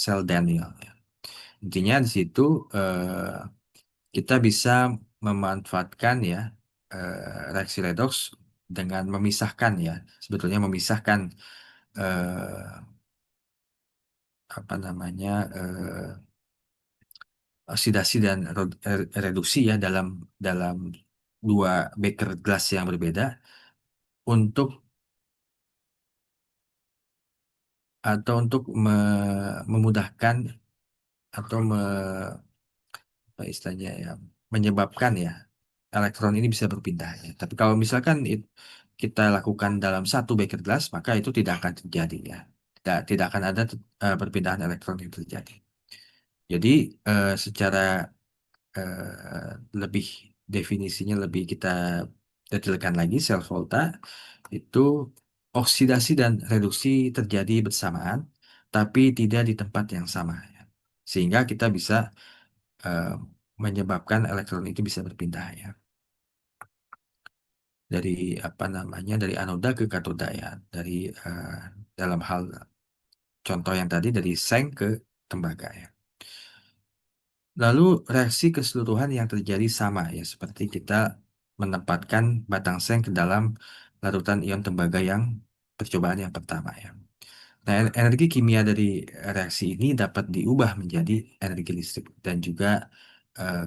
sel Daniel. Ya. Intinya di situ kita bisa memanfaatkan ya reaksi redoks dengan memisahkan ya, sebetulnya memisahkan eh, apa namanya oksidasi dan reduksi ya dalam dua beker gelas yang berbeda untuk untuk memudahkan atau apa istilahnya ya menyebabkan ya elektron ini bisa berpindah ya. Tapi kalau misalkan kita lakukan dalam satu beker gelas maka itu tidak akan terjadi ya. Tidak akan ada perpindahan elektron yang terjadi. Jadi secara lebih definisinya lebih kita detailkan lagi sel volta itu oksidasi dan reduksi terjadi bersamaan tapi tidak di tempat yang sama ya. Sehingga kita bisa eh, menyebabkan elektron itu bisa berpindah ya dari apa namanya dari anoda ke katoda ya dari eh, dalam hal contoh yang tadi dari seng ke tembaga ya. Lalu reaksi keseluruhan yang terjadi sama ya, seperti kita menempatkan batang seng ke dalam larutan ion tembaga yang percobaan yang pertama ya. Nah, energi kimia dari reaksi ini dapat diubah menjadi energi listrik dan juga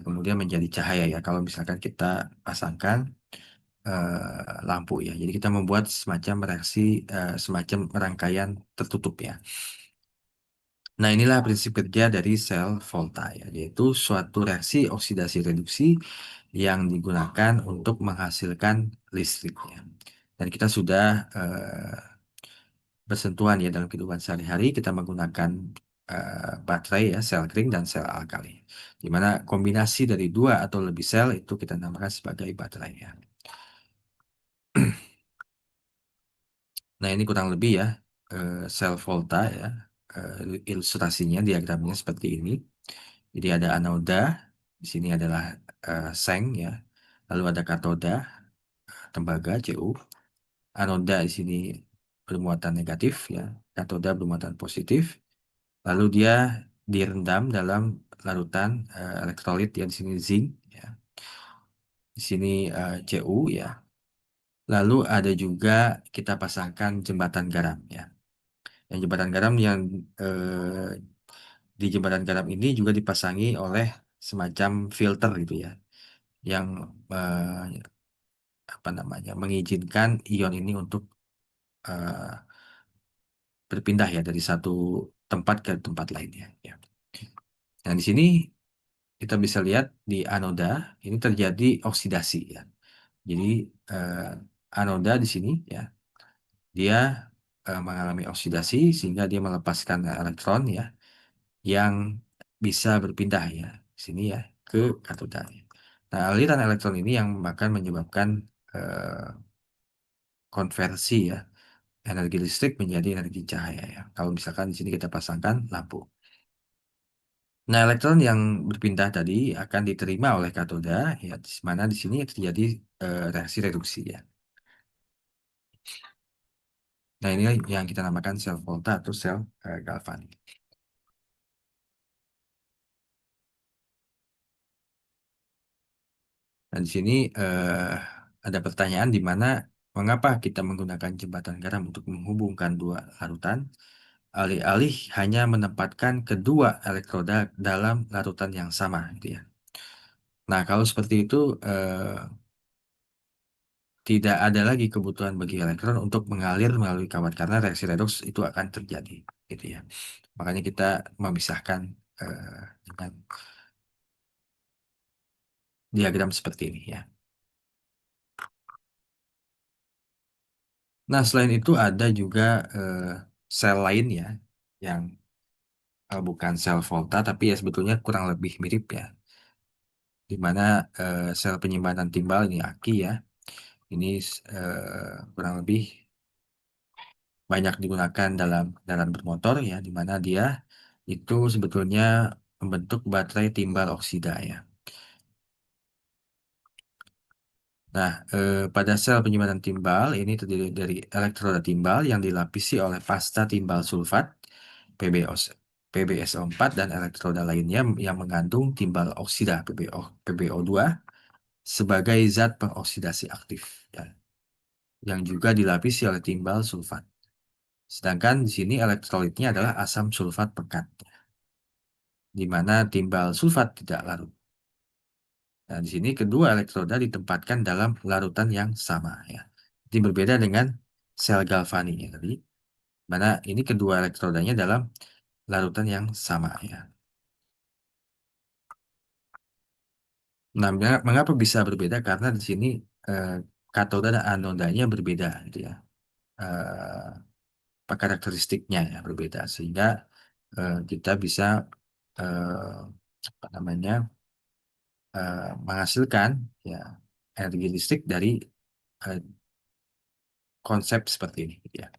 kemudian menjadi cahaya ya. Kalau misalkan kita pasangkan lampu ya. Jadi kita membuat semacam reaksi, semacam rangkaian tertutup ya. Nah, inilah prinsip kerja dari sel volta ya, yaitu suatu reaksi oksidasi reduksi yang digunakan untuk menghasilkan listrik ya. Dan kita sudah bersentuhan ya dalam kehidupan sehari-hari, kita menggunakan baterai ya, sel kering dan sel alkali. Di mana kombinasi dari dua atau lebih sel itu kita namakan sebagai baterai ya. Nah, ini kurang lebih ya sel volta ya. Ilustrasinya, diagramnya seperti ini. Jadi ada anoda, di sini adalah seng ya. Lalu ada katoda, tembaga Cu. Anoda di sini bermuatan negatif ya. Katoda bermuatan positif. Lalu dia direndam dalam larutan elektrolit ya, di sini zinc ya. Di sini Cu ya. Lalu ada juga kita pasangkan jembatan garam ya. Yang jembatan garam yang di jembatan garam ini juga dipasangi oleh semacam filter gitu ya, yang apa namanya, mengizinkan ion ini untuk eh, berpindah ya dari satu tempat ke tempat lainnya ya. Nah, di sini kita bisa lihat di anoda ini terjadi oksidasi ya. Jadi eh, anoda di sini ya, dia mengalami oksidasi sehingga dia melepaskan elektron ya, yang bisa berpindah ya sini ya ke katoda. Nah, aliran elektron ini yang akan menyebabkan eh, konversi ya energi listrik menjadi energi cahaya ya. Kalau misalkan di sini kita pasangkan lampu. Nah, elektron yang berpindah tadi akan diterima oleh katoda ya, di mana di sini terjadi reaksi reduksi ya. Nah, ini yang kita namakan sel volta atau sel galvanik. Dan di sini ada pertanyaan di mana mengapa kita menggunakan jembatan garam untuk menghubungkan dua larutan, alih-alih hanya menempatkan kedua elektroda dalam larutan yang sama, gitu ya. Nah, kalau seperti itu tidak ada lagi kebutuhan bagi elektron untuk mengalir melalui kawat karena reaksi redoks itu akan terjadi, gitu ya. Makanya kita memisahkan dengan diagram seperti ini ya. Nah, selain itu ada juga eh, sel lain ya, yang bukan sel volta tapi ya sebetulnya kurang lebih mirip ya, di mana sel penyimpanan timbal ini aki ya, ini kurang lebih banyak digunakan dalam kendaraan bermotor ya, di mana dia itu sebetulnya membentuk baterai timbal oksida ya. Nah, pada sel penyimpanan timbal ini terdiri dari elektroda timbal yang dilapisi oleh pasta timbal sulfat PbO, PbSO4 dan elektroda lainnya yang mengandung timbal oksida PbO2 sebagai zat pengoksidasi aktif ya, yang juga dilapisi oleh timbal sulfat. Sedangkan di sini elektrolitnya adalah asam sulfat pekat, di mana timbal sulfat tidak larut. Nah, di sini kedua elektroda ditempatkan dalam larutan yang sama ya. Jadi berbeda dengan sel galvanik ya tadi, mana ini kedua elektrodanya dalam larutan yang sama ya. Nah, mengapa bisa berbeda? Karena di sini eh, katoda dan anodanya berbeda gitu ya. Apa karakteristiknya ya berbeda sehingga kita bisa eh, apa namanya, menghasilkan ya energi listrik dari eh, konsep seperti ini gitu ya.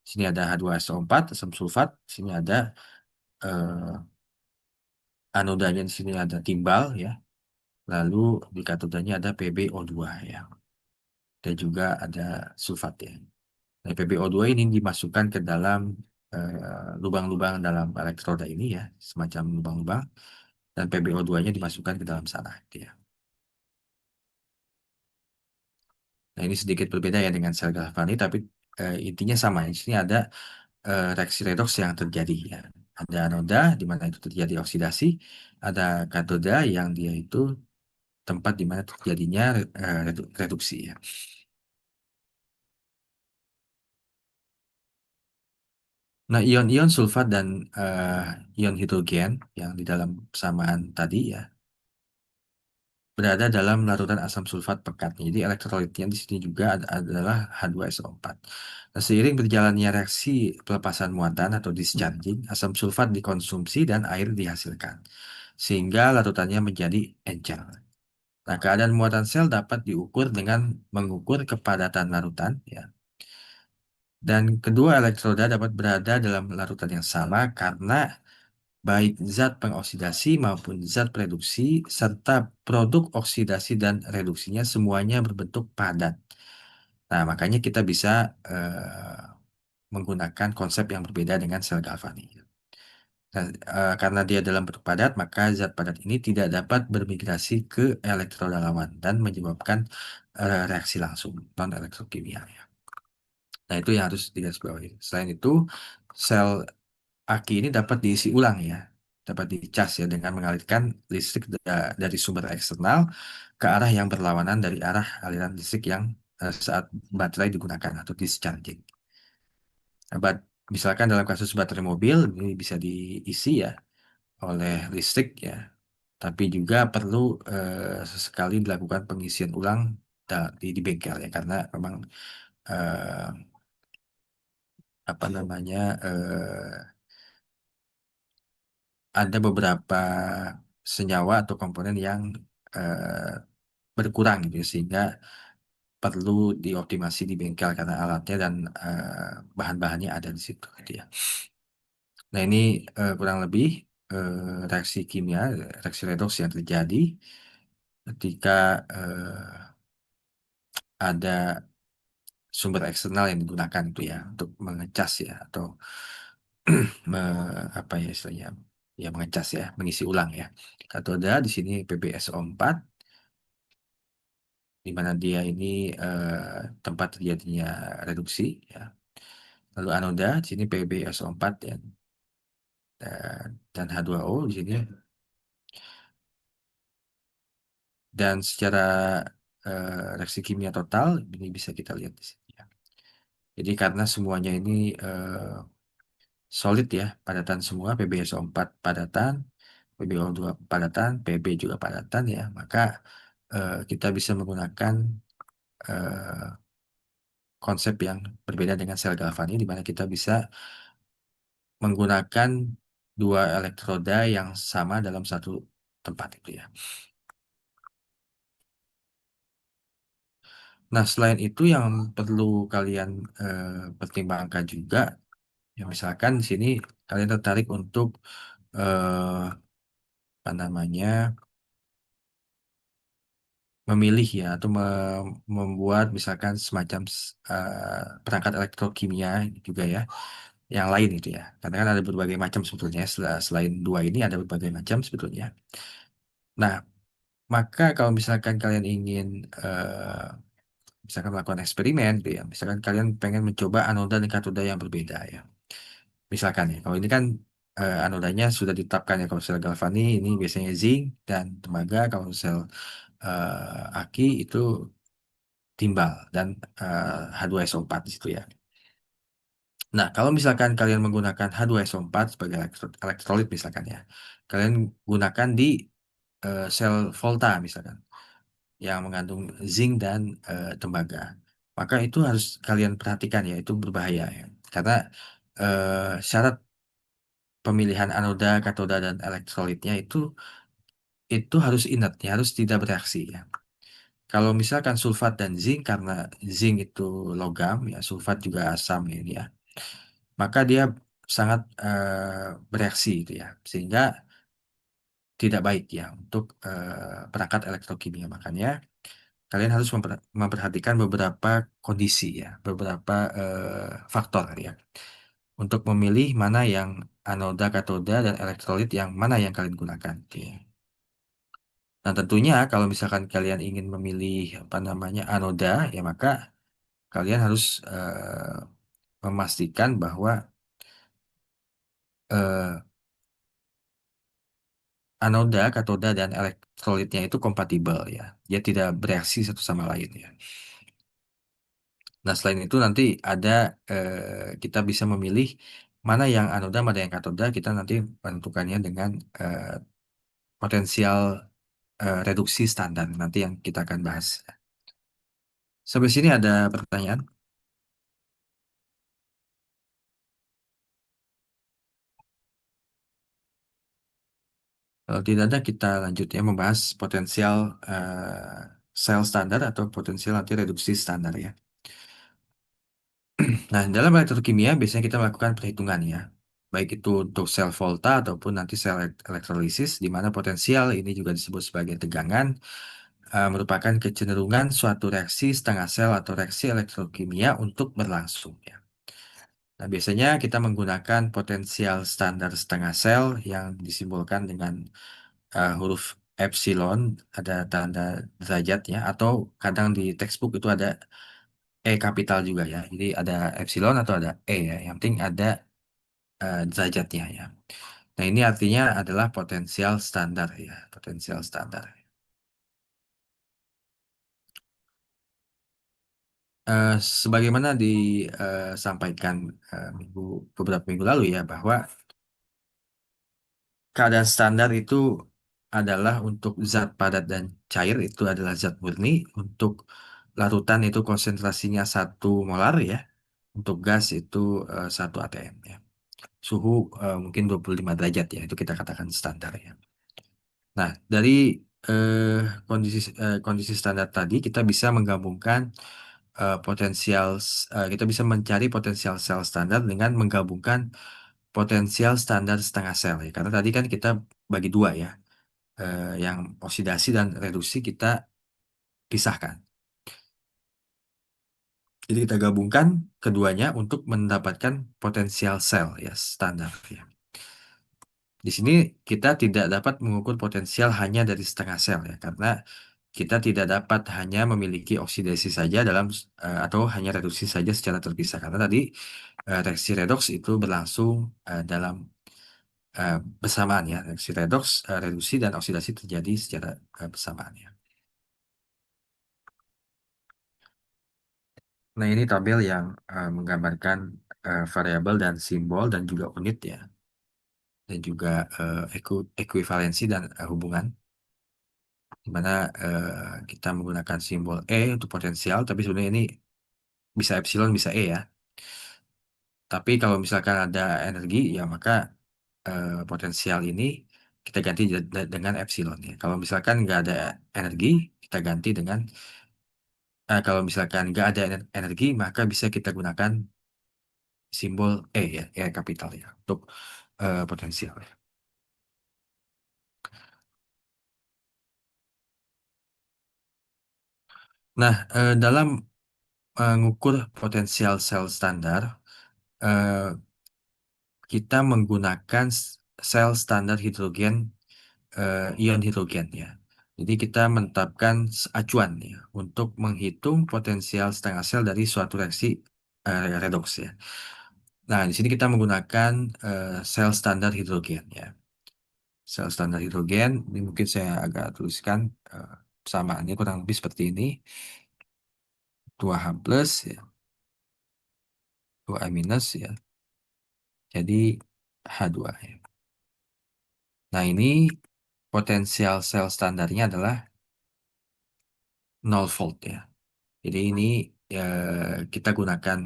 Di sini ada H2SO4 asam sulfat, di sini ada eh, anodanya, di sini ada timbal ya. Lalu di katodanya ada PbO2 ya. Dan juga ada sulfat ya. Nah, PbO2 ini dimasukkan ke dalam lubang-lubang dalam elektroda ini ya, semacam lubang-lubang. dan PbO2-nya dimasukkan ke dalam sana, gitu ya. Nah, ini sedikit berbeda ya dengan sel galvanik, tapi intinya sama. Di sini ada reaksi redoks yang terjadi ya. Ada anoda di mana itu terjadi oksidasi, ada katoda yang dia itu tempat di mana terjadinya reduksi ya. Nah, ion-ion sulfat dan eh, ion hidrogen yang di dalam persamaan tadi ya berada dalam larutan asam sulfat pekat. Jadi elektrolitnya di sini juga adalah H2SO4. Nah, seiring berjalannya reaksi pelepasan muatan atau discharging, asam sulfat dikonsumsi dan air dihasilkan, sehingga larutannya menjadi encer. Nah, keadaan muatan sel dapat diukur dengan mengukur kepadatan larutan, ya. Dan kedua elektroda dapat berada dalam larutan yang sama karena baik zat pengoksidasi maupun zat reduksi serta produk oksidasi dan reduksinya semuanya berbentuk padat. Nah, makanya kita bisa menggunakan konsep yang berbeda dengan sel galvanik. Nah, karena dia dalam bentuk padat, maka zat padat ini tidak dapat bermigrasi ke elektroda lawan dan menyebabkan reaksi langsung non-elektrokimia. Ya. Nah, itu yang harus digarisbawahi. Selain itu, sel aki ini dapat diisi ulang ya, dapat dicas ya dengan mengalirkan listrik dari sumber eksternal ke arah yang berlawanan dari arah aliran listrik yang saat baterai digunakan atau discharging. Nah, misalkan dalam kasus baterai mobil ini bisa diisi ya oleh listrik ya, tapi juga perlu sesekali dilakukan pengisian ulang di bengkel ya karena memang eh, apa namanya ada beberapa senyawa atau komponen yang eh, berkurang gitu ya, sehingga perlu dioptimasi di bengkel karena alatnya dan bahan-bahannya ada di situ gitu ya. Nah ini kurang lebih reaksi kimia, reaksi redoks yang terjadi ketika ada sumber eksternal yang digunakan itu ya untuk mengecas ya atau apa ya istilahnya ya mengecas ya mengisi ulang ya. Katoda di sini PbSO4 di mana dia ini tempat terjadinya reduksi ya. Lalu anoda di sini PbSO4 ya dan H2O di sini dan secara reaksi kimia total ini bisa kita lihat di sini ya. Jadi karena semuanya ini solid ya, padatan semua PbSO4 padatan, PbO2 padatan, Pb juga padatan ya, maka kita bisa menggunakan eh, konsep yang berbeda dengan sel galvani di mana kita bisa menggunakan dua elektroda yang sama dalam satu tempat itu ya. Nah, selain itu yang perlu kalian pertimbangkan juga, ya misalkan di sini kalian tertarik untuk apa namanya memilih ya atau membuat misalkan semacam perangkat elektrokimia juga ya, yang lain itu ya. Karena kan ada berbagai macam sebetulnya. Selain dua ini ada berbagai macam sebetulnya. Nah, maka kalau misalkan kalian ingin misalkan melakukan eksperimen gitu ya, misalkan kalian pengen mencoba anoda dan katoda yang berbeda ya. Misalkan ya, kalau ini kan anodanya sudah ditetapkan ya, kalau sel galvani ini biasanya zinc dan tembaga, kalau sel aki itu timbal dan H2SO4 di situ ya. Nah, kalau misalkan kalian menggunakan H2SO4 sebagai elektrolit misalkan ya, kalian gunakan di sel volta misalkan yang mengandung zinc dan tembaga. Maka itu harus kalian perhatikan ya, itu berbahaya ya. Karena syarat pemilihan anoda, katoda dan elektrolitnya itu harus inert ya, harus tidak bereaksi ya. Kalau misalkan sulfat dan zinc karena zinc itu logam ya, sulfat juga asam ini ya. Maka dia sangat bereaksi itu ya, sehingga tidak baik ya untuk perangkat elektrokimia. Makanya kalian harus memperhatikan beberapa kondisi ya, beberapa faktor ya untuk memilih mana yang anoda, katoda, dan elektrolit yang mana yang kalian gunakan. Oke. Nah, tentunya kalau misalkan kalian ingin memilih apa namanya anoda, ya maka kalian harus memastikan bahwa eh, anoda, katoda, dan elektrolitnya itu kompatibel ya. Dia tidak bereaksi satu sama lain ya. Nah, selain itu nanti ada kita bisa memilih mana yang anoda, mana yang katoda. Kita nanti menentukannya dengan eh, potensial reduksi standar. Nanti yang kita akan bahas. Sampai sini ada pertanyaan? Kalau tidak ada, kita lanjut ya membahas potensial sel standar atau potensial anti reduksi standar ya. Nah, dalam elektrokimia biasanya kita melakukan perhitungan ya, baik itu untuk sel volta ataupun nanti sel elektrolisis, di mana potensial ini juga disebut sebagai tegangan, merupakan kecenderungan suatu reaksi setengah sel atau reaksi elektrokimia untuk berlangsung ya. Nah, biasanya kita menggunakan potensial standar setengah sel yang disimbolkan dengan huruf epsilon, ada tanda derajatnya, atau kadang di textbook itu ada E kapital juga ya. Jadi ada epsilon atau ada E ya. Yang penting ada derajatnya ya. Nah, ini artinya adalah potensial standar ya, potensial standar. Eh, Sebagaimana disampaikan beberapa minggu lalu ya, bahwa keadaan standar itu adalah untuk zat padat dan cair itu adalah zat murni, untuk larutan itu konsentrasinya 1 molar ya, untuk gas itu 1 atm ya. Suhu mungkin 25 derajat ya, itu kita katakan standar ya. Nah, dari eh, kondisi standar tadi kita bisa menggabungkan kita bisa mencari potensial sel standar dengan menggabungkan potensial standar setengah sel ya. Karena tadi kan kita bagi dua ya, yang oksidasi dan reduksi kita pisahkan. Jadi kita gabungkan keduanya untuk mendapatkan potensial sel ya standar ya. Di sini kita tidak dapat mengukur potensial hanya dari setengah sel ya, karena kita tidak dapat hanya memiliki oksidasi saja atau hanya reduksi saja secara terpisah. Karena tadi reaksi redoks itu berlangsung dalam bersamaan ya. Reaksi redoks, reduksi dan oksidasi terjadi secara bersamaan ya. Nah, ini tabel yang menggambarkan variabel dan simbol dan juga unit ya, dan juga ekuivalensi dan hubungan, di mana kita menggunakan simbol E untuk potensial, tapi sebenarnya ini bisa epsilon, bisa E ya. Tapi kalau misalkan ada energi, ya maka potensial ini kita ganti dengan epsilon ya. Kalau misalkan nggak ada energi, kita ganti dengan kalau misalkan nggak ada energi, maka bisa kita gunakan simbol E ya, E kapital ya, untuk potensial ya. Nah, dalam mengukur potensial sel standar, eh, kita menggunakan sel standar hidrogen, ion hidrogen ya. Jadi kita menetapkan acuan ya untuk menghitung potensial setengah sel dari suatu reaksi redoks ya. Nah, di sini kita menggunakan sel standar hidrogen ya. Sel standar hidrogen ini mungkin saya agak tuliskan persamaannya kurang lebih seperti ini. 2H plus ya, 2A minus ya. Jadi H2 ya. Nah, ini potensial sel standarnya adalah 0 volt ya. Jadi ini kita gunakan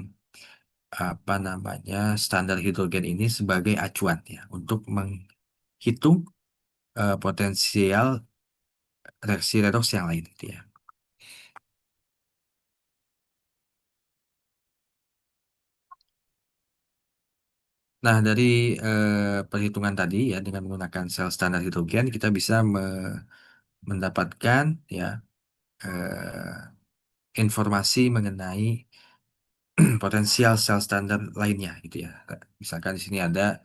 apa namanya standar hidrogen ini sebagai acuan ya untuk menghitung potensial reaksi redoks yang lain gitu ya. Nah, dari perhitungan tadi ya dengan menggunakan sel standar hidrogen kita bisa mendapatkan ya informasi mengenai potensial sel standar lainnya gitu ya. Misalkan di sini ada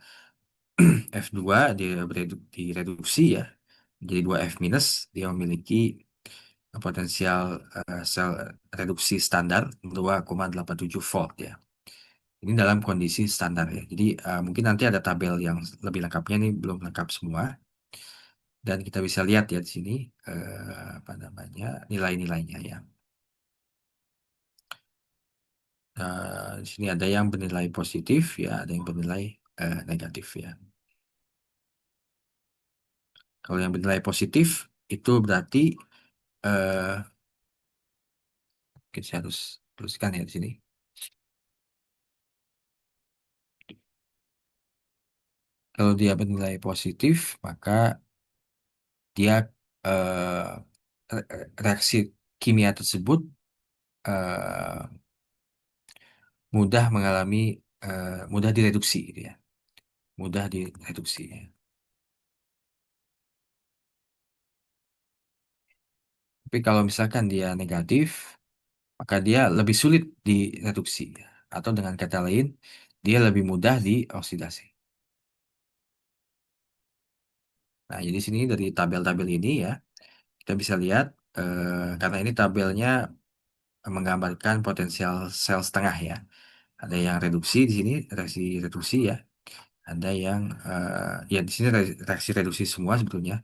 F2 dia direduksi ya menjadi 2F minus, dia memiliki potensial sel reduksi standar 2,87 volt ya. Ini dalam kondisi standar ya. Jadi mungkin nanti ada tabel yang lebih lengkapnya, ini belum lengkap semua. Dan kita bisa lihat ya di sini apa namanya nilai-nilainya ya. Di sini ada yang bernilai positif ya, ada yang bernilai negatif ya. Kalau yang bernilai positif itu berarti eh mungkin saya harus tuliskan ya di sini. Kalau dia bernilai positif, maka dia reaksi kimia tersebut eh, mudah mengalami mudah direduksi gitu ya, mudah direduksi ya. Tapi kalau misalkan dia negatif, maka dia lebih sulit direduksi ya. Atau dengan kata lain, dia lebih mudah dioksidasi. Nah, jadi sini dari tabel-tabel ini ya, kita bisa lihat karena ini tabelnya menggambarkan potensial sel setengah ya. Ada yang reduksi di sini, reaksi reduksi ya. Ada yang ya di sini reaksi reduksi semua sebetulnya.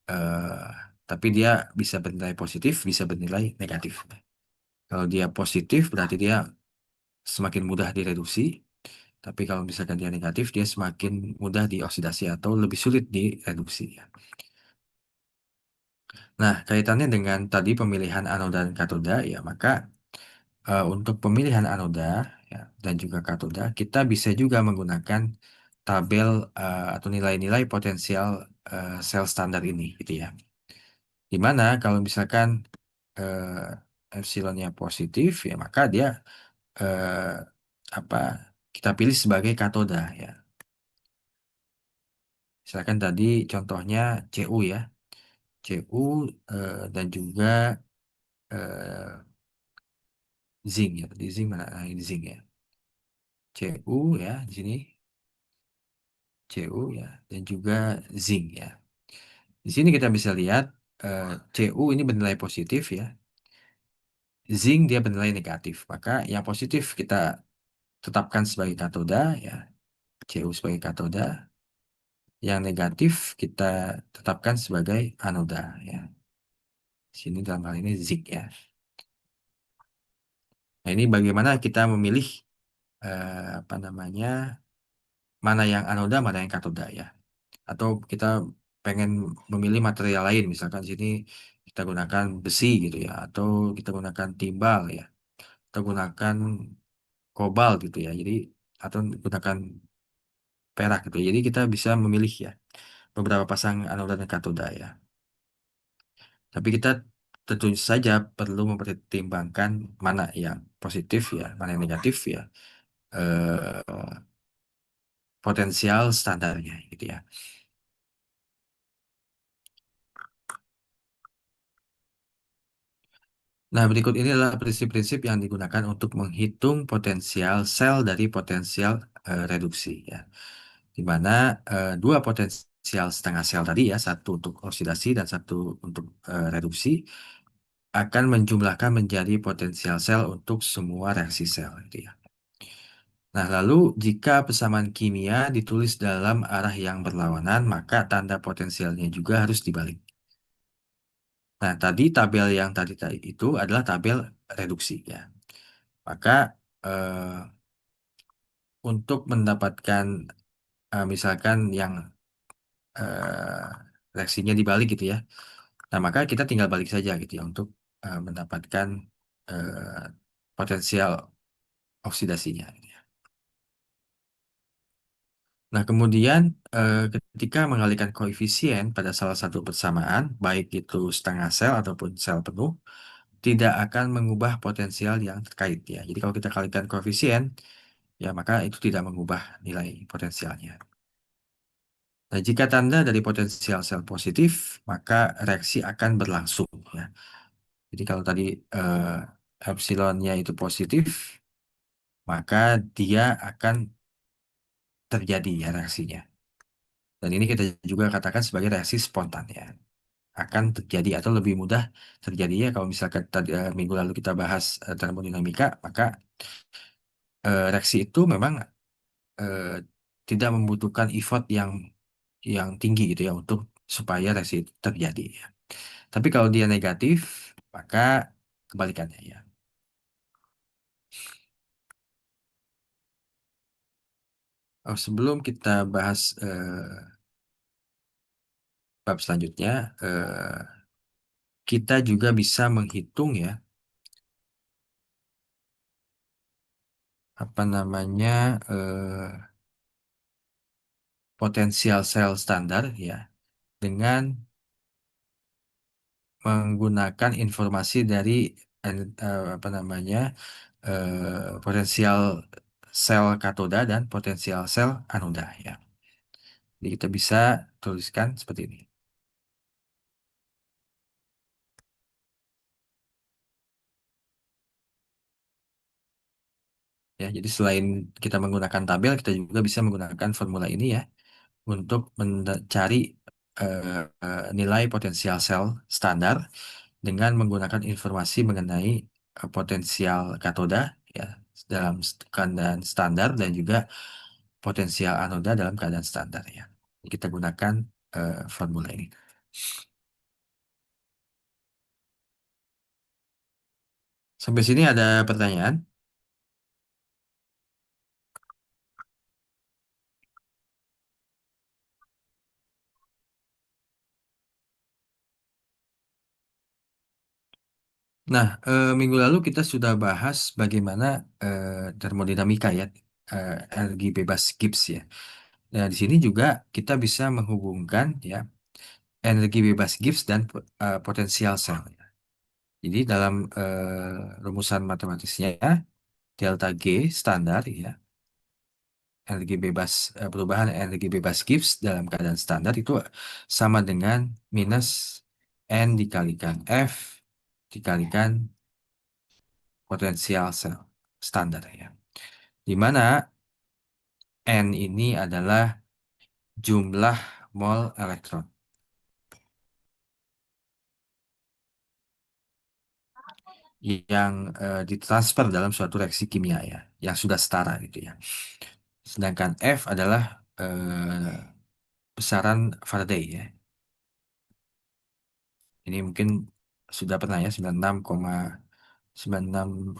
Eh, tapi dia bisa bernilai positif, bisa bernilai negatif. Kalau dia positif berarti dia semakin mudah direduksi. Tapi kalau misalkan dia negatif, dia semakin mudah dioksidasi atau lebih sulit direduksi ya. Nah, kaitannya dengan tadi pemilihan anoda dan katoda ya, maka untuk pemilihan anoda ya, dan juga katoda, kita bisa juga menggunakan tabel atau nilai-nilai potensial sel standar ini gitu ya. Dimana kalau misalkan epsilonnya positif ya maka dia eh, apa kita pilih sebagai katoda ya. Misalkan tadi contohnya Cu ya, Cu dan juga eh, zinc ya. Di zinc mana? Nah, ini zinc ya. Cu ya di sini Cu ya dan juga zinc ya. Di sini kita bisa lihat Cu ini bernilai positif ya. Zinc dia bernilai negatif. Maka yang positif kita tetapkan sebagai katoda ya. Cu sebagai katoda. Yang negatif kita tetapkan sebagai anoda ya. Sini dalam hal ini zinc ya. Nah, ini bagaimana kita memilih apa namanya mana yang anoda, mana yang katoda ya. Atau kita pengen memilih material lain, misalkan sini kita gunakan besi gitu ya, atau kita gunakan timbal ya, atau gunakan kobalt gitu ya. Jadi atau gunakan perak gitu ya. Jadi kita bisa memilih ya beberapa pasang anoda dan katoda ya. Tapi kita tentu saja perlu mempertimbangkan mana yang positif ya, mana yang negatif ya, potensial standarnya gitu ya. Nah, berikut ini adalah prinsip-prinsip yang digunakan untuk menghitung potensial sel dari potensial reduksi ya. Di mana dua potensial setengah sel tadi ya, satu untuk oksidasi dan satu untuk reduksi akan menjumlahkan menjadi potensial sel untuk semua reaksi sel gitu ya. Nah, lalu jika persamaan kimia ditulis dalam arah yang berlawanan, maka tanda potensialnya juga harus dibalik. Nah, tadi tabel yang tadi itu adalah tabel reduksi ya. Maka eh, untuk mendapatkan misalkan yang eh, reaksinya dibalik gitu ya. Nah, maka kita tinggal balik saja gitu ya untuk mendapatkan eh, potensial oksidasinya gitu ya. Nah, kemudian ketika mengalihkan koefisien pada salah satu persamaan, baik itu setengah sel ataupun sel penuh, tidak akan mengubah potensial yang terkait ya. Jadi kalau kita kalikan koefisien, ya maka itu tidak mengubah nilai potensialnya. Nah, jika tanda dari potensial sel positif, maka reaksi akan berlangsung ya. Jadi kalau tadi epsilonnya itu positif, maka dia akan terjadi ya reaksinya. Dan ini kita juga katakan sebagai reaksi spontan ya. Akan terjadi atau lebih mudah terjadinya kalau misalkan tadi, minggu lalu kita bahas termodinamika, maka reaksi itu memang eh, tidak membutuhkan effort yang tinggi gitu ya untuk supaya reaksi itu terjadi ya. Tapi kalau dia negatif, maka kebalikannya ya. Oh, sebelum kita bahas bab selanjutnya, kita juga bisa menghitung ya apa namanya potensial sel standar ya dengan menggunakan informasi dari apa namanya potensial sel katoda dan potensial sel anoda ya. Jadi kita bisa tuliskan seperti ini. Ya, jadi selain kita menggunakan tabel, kita juga bisa menggunakan formula ini ya untuk mencari nilai potensial sel standar dengan menggunakan informasi mengenai potensial katoda ya dalam keadaan standar dan juga potensial anoda dalam keadaan standar ya. Kita gunakan formula ini. Sampai sini ada pertanyaan? Nah, minggu lalu kita sudah bahas bagaimana termodinamika ya, energi bebas Gibbs ya. Nah, di sini juga kita bisa menghubungkan ya energi bebas Gibbs dan potensial sel. Jadi dalam rumusan matematisnya delta G standar ya, energi bebas perubahan energi bebas Gibbs dalam keadaan standar itu sama dengan minus N dikalikan F dikalikan potensial sel standar ya. Di mana N ini adalah jumlah mol elektron yang ditransfer dalam suatu reaksi kimia ya, yang sudah setara gitu ya. Sedangkan F adalah besaran Faraday ya. Ini mungkin sudah pernah ya 96,96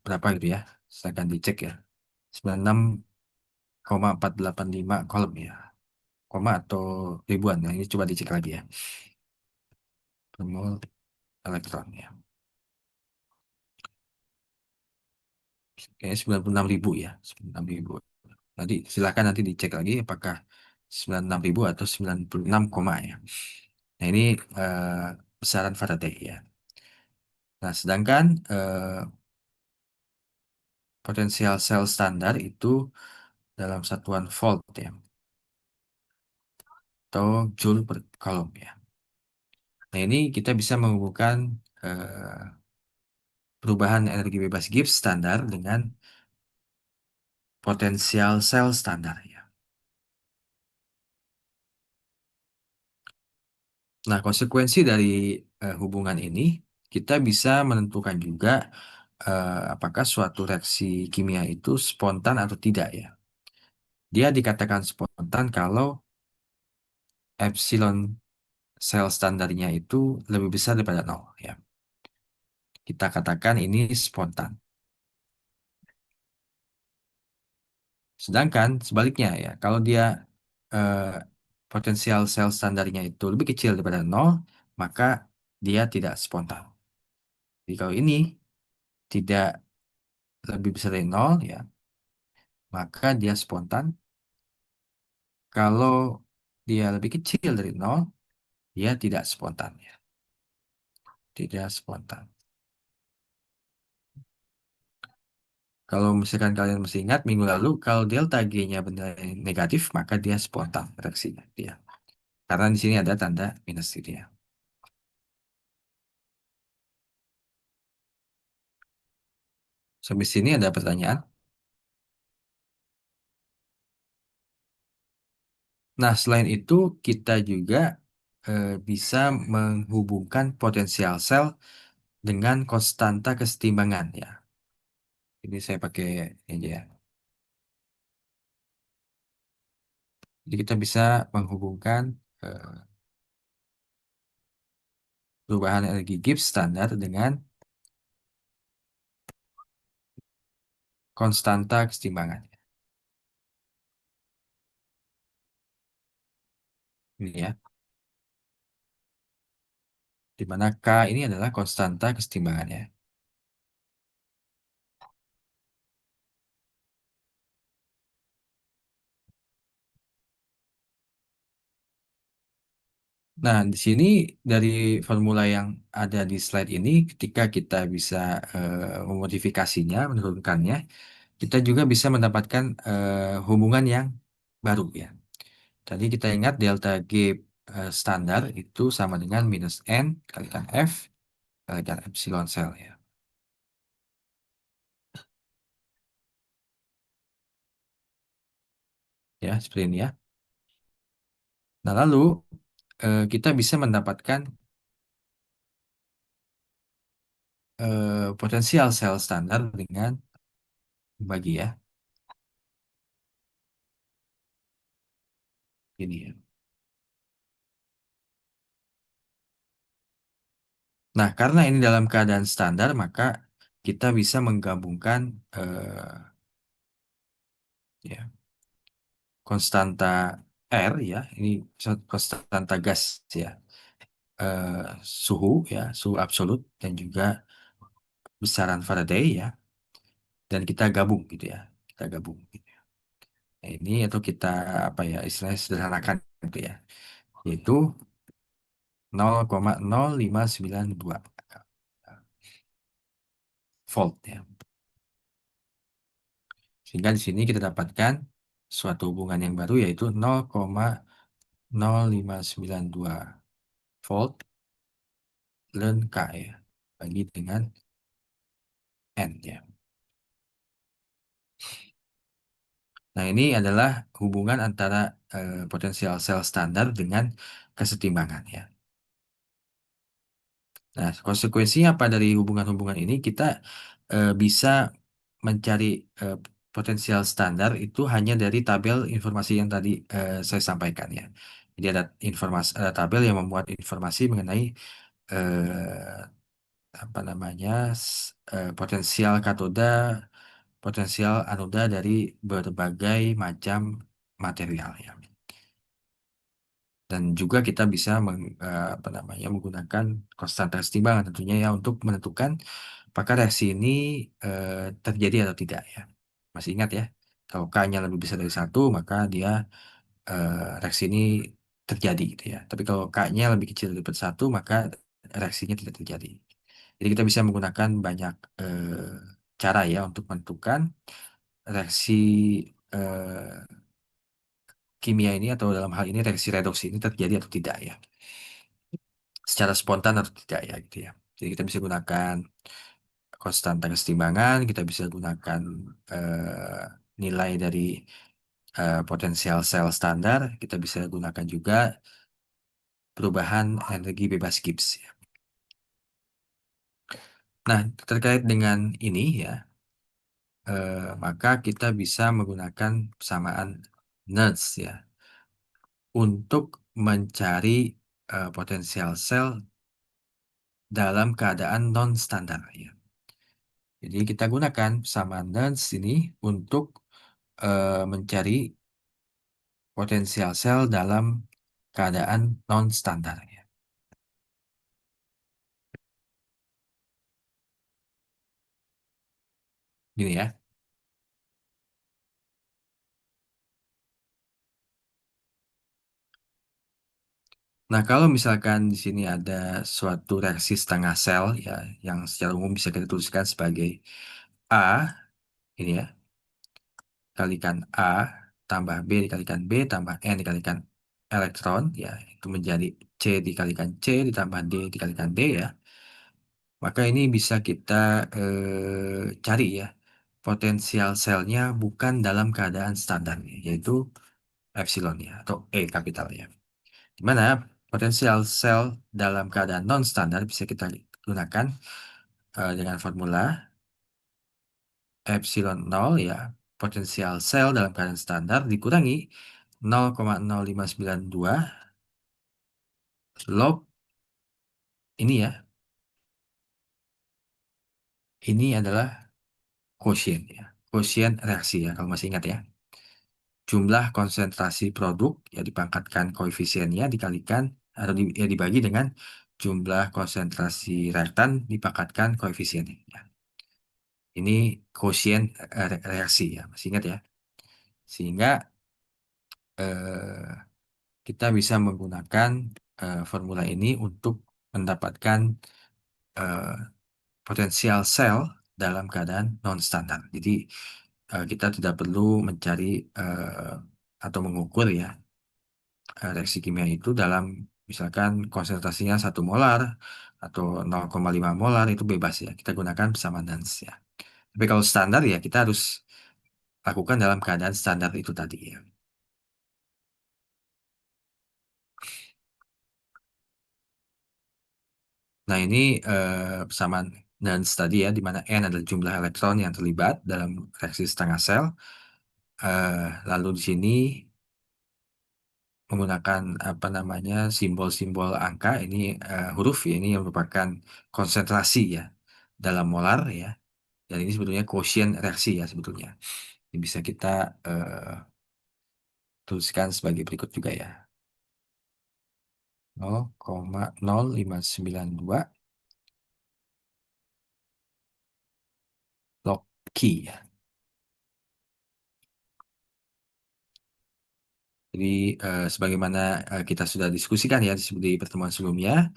berapa gitu ya. Silahkan dicek ya. 96,485 kolom ya. Koma atau ribuan ya. Ini coba dicek lagi ya. Per mol elektron ya. Kayaknya 96.000 ya. 96.000. Nanti silakan nanti dicek lagi apakah 96.000 atau 96 koma ya. Nah ini eh, besaran Faraday ya. Nah sedangkan potensial sel standar itu dalam satuan volt ya atau joule per kolom ya. Nah ini kita bisa menghubungkan perubahan energi bebas Gibbs standar dengan potensial sel standar ya. Nah konsekuensi dari hubungan ini kita bisa menentukan juga apakah suatu reaksi kimia itu spontan atau tidak ya. Dia dikatakan spontan kalau epsilon sel standarnya itu lebih besar daripada nol ya. Kita katakan ini spontan. Sedangkan sebaliknya ya, kalau dia eh, potensial sel standarnya itu lebih kecil daripada nol, maka dia tidak spontan. Jadi kalau ini tidak lebih besar dari nol ya, maka dia spontan. Kalau dia lebih kecil dari nol, dia tidak spontan ya, tidak spontan. Kalau misalkan kalian masih ingat minggu lalu, kalau delta G-nya benar negatif, maka dia spontan reaksinya dia. Karena di sini ada tanda minus gitu ya. Sampai sini ada pertanyaan. Nah, selain itu kita juga bisa menghubungkan potensial sel dengan konstanta kesetimbangan ya. Ini saya pakai ini aja ya. Jadi kita bisa menghubungkan eh, perubahan energi Gibbs standar dengan konstanta kesetimbangan. Ini ya, di mana K ini adalah konstanta kesetimbangannya. Nah, di sini dari formula yang ada di slide ini, ketika kita bisa memodifikasinya, menurunkannya, kita juga bisa mendapatkan hubungan yang baru ya. Tadi kita ingat delta G standar itu sama dengan minus N kalikan F kalikan epsilon sel ya. Ya, seperti ini ya. Nah, lalu kita bisa mendapatkan potensial sel standar dengan bagi ya. Ini ya. Nah, karena ini dalam keadaan standar, maka kita bisa menggabungkan ya, konstanta R ya, ini konstanta gas ya, eh, suhu ya, suhu absolut dan juga besaran Faraday ya, dan kita gabung gitu ya, kita gabung. Gitu. Nah, ini atau kita apa ya istilahnya sederhanakan gitu ya, yaitu 0,0592 volt ya. Sehingga di sini kita dapatkan suatu hubungan yang baru yaitu 0,0592 volt ln K ya bagi dengan N ya. Nah, ini adalah hubungan antara potensial sel standar dengan kesetimbangan ya. Nah, konsekuensinya apa dari hubungan-hubungan ini? Kita bisa mencari eh, potensial standar itu hanya dari tabel informasi yang tadi saya sampaikan ya. Jadi ada informasi, ada tabel yang memuat informasi mengenai apa namanya potensial katoda, potensial anoda dari berbagai macam material ya. Dan juga kita bisa apa namanya menggunakan konstanta kesetimbangan tentunya ya untuk menentukan apakah reaksi ini eh, terjadi atau tidak ya. Masih ingat ya, kalau K-nya lebih besar dari satu maka dia reaksi ini terjadi gitu ya. Tapi kalau K-nya lebih kecil dari satu maka reaksinya tidak terjadi. Jadi kita bisa menggunakan banyak cara ya untuk menentukan reaksi eh, kimia ini atau dalam hal ini reaksi redoksi ini terjadi atau tidak ya. Secara spontan atau tidak ya gitu ya. Jadi kita bisa gunakan konstanta kesetimbangan, kita bisa gunakan nilai dari potensial sel standar, kita bisa gunakan juga perubahan energi bebas Gibbs ya. Nah, terkait dengan ini ya, maka kita bisa menggunakan persamaan Nernst ya untuk mencari potensial sel dalam keadaan non standar ya. Jadi kita gunakan persamaan Nernst ini untuk mencari potensial sel dalam keadaan non standar ya. Gini ya. Nah, kalau misalkan di sini ada suatu reaksi setengah sel ya yang secara umum bisa kita tuliskan sebagai A ini ya, kalikan A tambah B dikalikan B tambah N dikalikan elektron ya, itu menjadi C dikalikan C ditambah D dikalikan D ya. Maka ini bisa kita cari ya, potensial selnya bukan dalam keadaan standar, yaitu epsilon ya, atau E kapital ya. Di mana potensial sel dalam keadaan non standar bisa kita gunakan dengan formula epsilon nol ya, potensial sel dalam keadaan standar dikurangi 0,0592 log ini ya, ini adalah quotient ya, quotient reaksi ya, kalau masih ingat ya. Jumlah konsentrasi produk ya dipangkatkan koefisiennya dikalikan atau ya dibagi dengan jumlah konsentrasi reaktan dipangkatkan koefisiennya. Ya. Ini quotient reaksi ya, masih ingat ya. Sehingga eh, kita bisa menggunakan formula ini untuk mendapatkan eh, potensial sel dalam keadaan non standar. Jadi kita tidak perlu mencari eh, atau mengukur ya reaksi kimia itu dalam misalkan konsentrasinya 1 molar atau 0,5 molar itu bebas ya. Kita gunakan persamaan Nance ya. Tapi kalau standar ya kita harus lakukan dalam keadaan standar itu tadi ya. Nah ini persamaan Nance tadi ya, di mana N adalah jumlah elektron yang terlibat dalam reaksi setengah sel. Lalu di sini menggunakan apa namanya simbol-simbol angka ini huruf ya, ini yang merupakan konsentrasi ya dalam molar ya. Dan ini sebetulnya quotient reaksi ya sebetulnya. Ini bisa kita eh, tuliskan sebagai berikut juga ya. 0,0592 log Q ya. Jadi sebagaimana kita sudah diskusikan ya di pertemuan sebelumnya,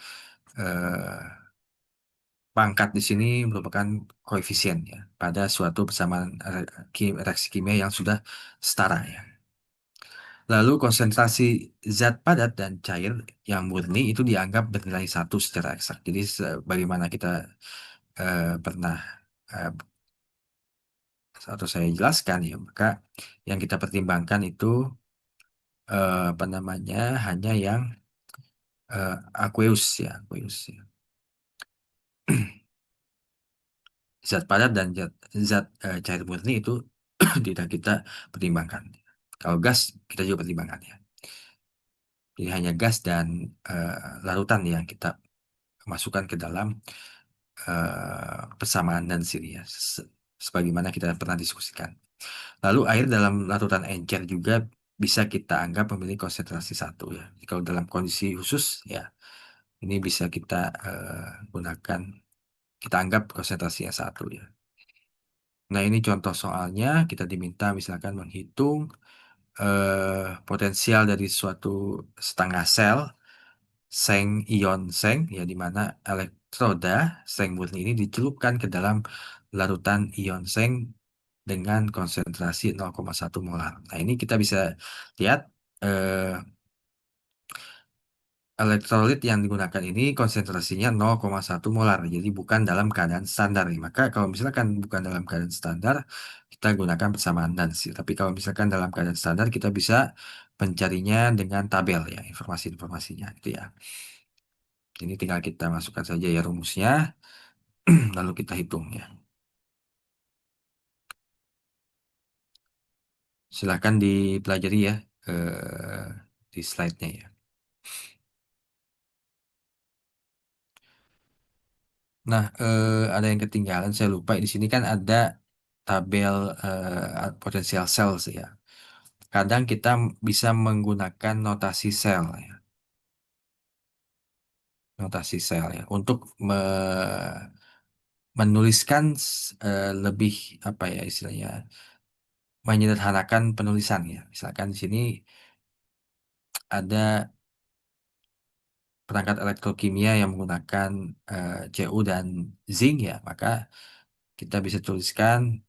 eh, pangkat di sini merupakan koefisien ya pada suatu persamaan reaksi kimia yang sudah setara ya. Lalu konsentrasi zat padat dan cair yang murni itu dianggap bernilai satu secara eksak. Jadi sebagaimana kita pernah eh, atau saya jelaskan ya, maka yang kita pertimbangkan itu apa namanya hanya yang aqueous ya, aqueous ya. Zat padat dan zat cair murni itu tidak kita pertimbangkan. Kalau gas kita juga pertimbangkan ya. Jadi hanya gas dan larutan yang kita masukkan ke dalam persamaan dan sini ya, sebagaimana kita pernah diskusikan. Lalu air dalam larutan encer juga bisa kita anggap memiliki konsentrasi satu ya. Jadi kalau dalam kondisi khusus ya, ini bisa kita gunakan, kita anggap konsentrasinya satu ya. Nah ini contoh soalnya kita diminta misalkan menghitung potensial dari suatu setengah sel seng ion seng ya, di mana elektroda seng murni ini dicelupkan ke dalam larutan ion seng dengan konsentrasi 0,1 molar. Nah, ini kita bisa lihat eh, elektrolit yang digunakan ini konsentrasinya 0,1 molar. Jadi bukan dalam keadaan standar nih. Maka kalau misalkan bukan dalam keadaan standar, kita gunakan persamaan Nance. Tapi kalau misalkan dalam keadaan standar, kita bisa mencarinya dengan tabel ya, informasi-informasinya itu ya. Ini tinggal kita masukkan saja ya rumusnya, lalu kita hitung ya. Silahkan dipelajari ya di slide-nya ya. Nah, ada yang ketinggalan, saya lupa. Di sini kan ada tabel potensial sales ya. Kadang kita bisa menggunakan notasi sel ya, notasi sel ya, untuk menuliskan lebih apa ya istilahnya, menyederhanakan penulisan ya. Misalkan di sini ada perangkat elektrokimia yang menggunakan Cu dan zinc ya, maka kita bisa tuliskan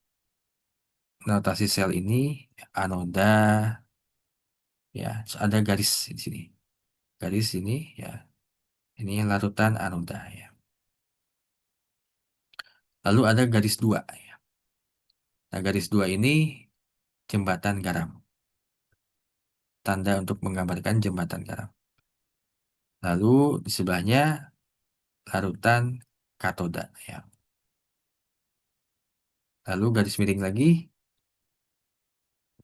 notasi sel ini anoda ya, ada garis di sini. Garis ini ya, ini larutan anoda ya. Lalu ada garis dua, ya. Nah, garis dua ini jembatan garam. Tanda untuk menggambarkan jembatan garam. Lalu di sebelahnya larutan katoda, ya. Lalu garis miring lagi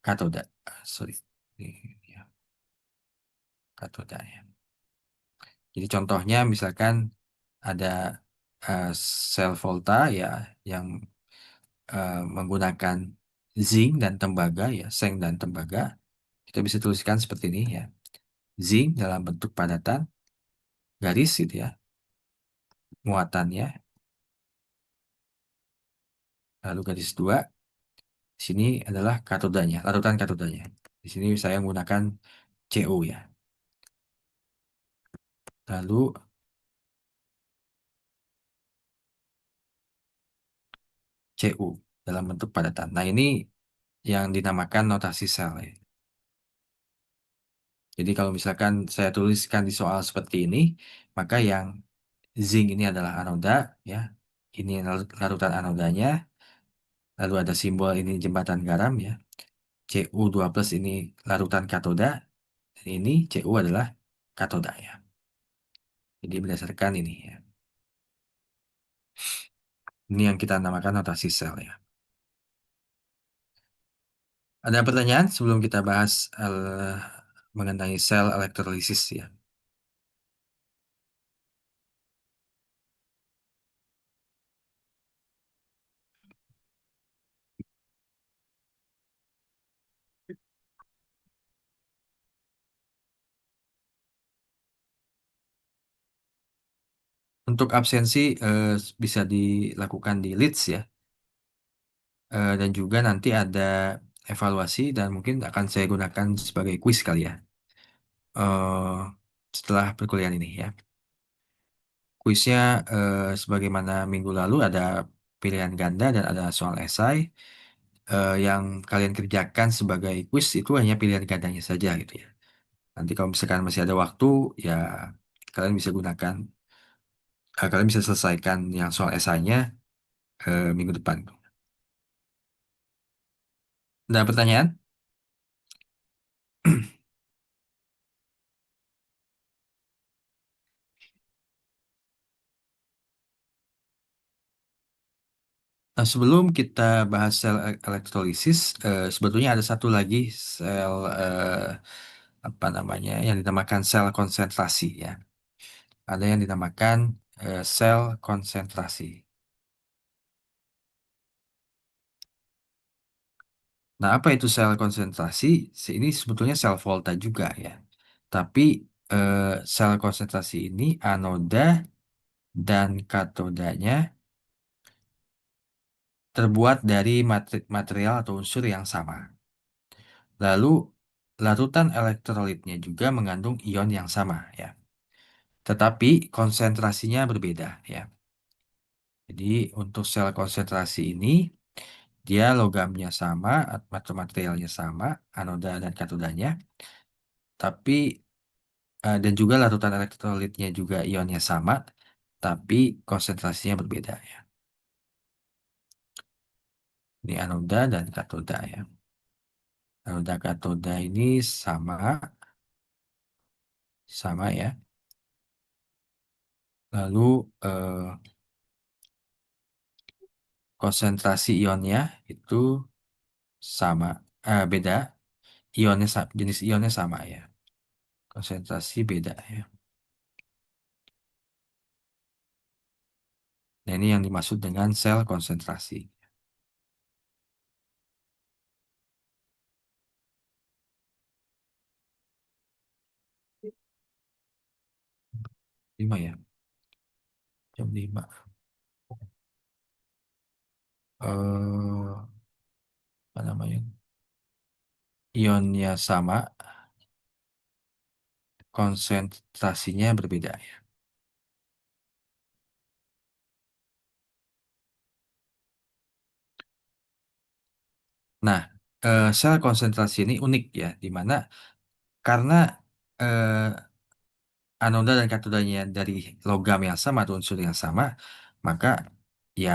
katoda. Sorry. Ini, ya, katoda, ya. Jadi contohnya misalkan ada eh, sel volta, ya, yang menggunakan zinc dan tembaga, ya, seng dan tembaga. Kita bisa tuliskan seperti ini, ya. Zinc dalam bentuk padatan garis gitu, ya. Muatannya, lalu garis dua. Di sini adalah katodanya, larutan katodanya. Di sini saya menggunakan CO, ya. Lalu CU dalam bentuk padatan. Nah, ini yang dinamakan notasi sel, ya. Jadi kalau misalkan saya tuliskan di soal seperti ini, maka yang zinc ini adalah anoda, ya. Ini larutan anodanya. Lalu ada simbol ini jembatan garam, ya. Cu2 plus ini larutan katoda. Dan ini Cu adalah katoda, ya. Jadi berdasarkan ini, ya. Ini yang kita namakan notasi sel, ya. Ada pertanyaan sebelum kita bahas mengenai sel elektrolisis, ya. Untuk absensi bisa dilakukan di Leeds, ya. Dan juga nanti ada evaluasi dan mungkin akan saya gunakan sebagai kuis kali, ya. eh Setelah perkuliahan ini, ya. Kuisnya sebagaimana minggu lalu ada pilihan ganda dan ada soal esai. Yang kalian kerjakan sebagai kuis itu hanya pilihan gandanya saja gitu, ya. Nanti kalau misalkan masih ada waktu, ya kalian bisa gunakan, kalian bisa selesaikan yang soal esainya minggu depan. Ada pertanyaan? Nah, sebelum kita bahas sel elektrolisis, sebetulnya ada satu lagi sel apa namanya yang dinamakan sel konsentrasi, ya. Ada yang dinamakan sel konsentrasi. Nah, apa itu sel konsentrasi? Ini sebetulnya sel volta juga, ya. Tapi eh, sel konsentrasi ini anoda dan katodanya terbuat dari material atau unsur yang sama. Lalu larutan elektrolitnya juga mengandung ion yang sama, ya. Tetapi konsentrasinya berbeda, ya. Jadi untuk sel konsentrasi ini dia logamnya sama atau materialnya sama, anoda dan katodanya, tapi dan juga larutan elektrolitnya juga ionnya sama, tapi konsentrasinya berbeda, ya. Ini anoda dan katoda, ya. Anoda katoda ini sama, sama, ya. Lalu konsentrasi ionnya itu sama, beda. Jenis ionnya sama, ya. Konsentrasi beda, ya. Nah, ini yang dimaksud dengan sel konsentrasi. 5, ya. Jam 5. Apa namanya? Ionnya sama, konsentrasinya berbeda, ya. Nah, sel konsentrasi ini unik, ya, di mana karena eh, anoda dan katodanya dari logam yang sama atau unsur yang sama, maka ya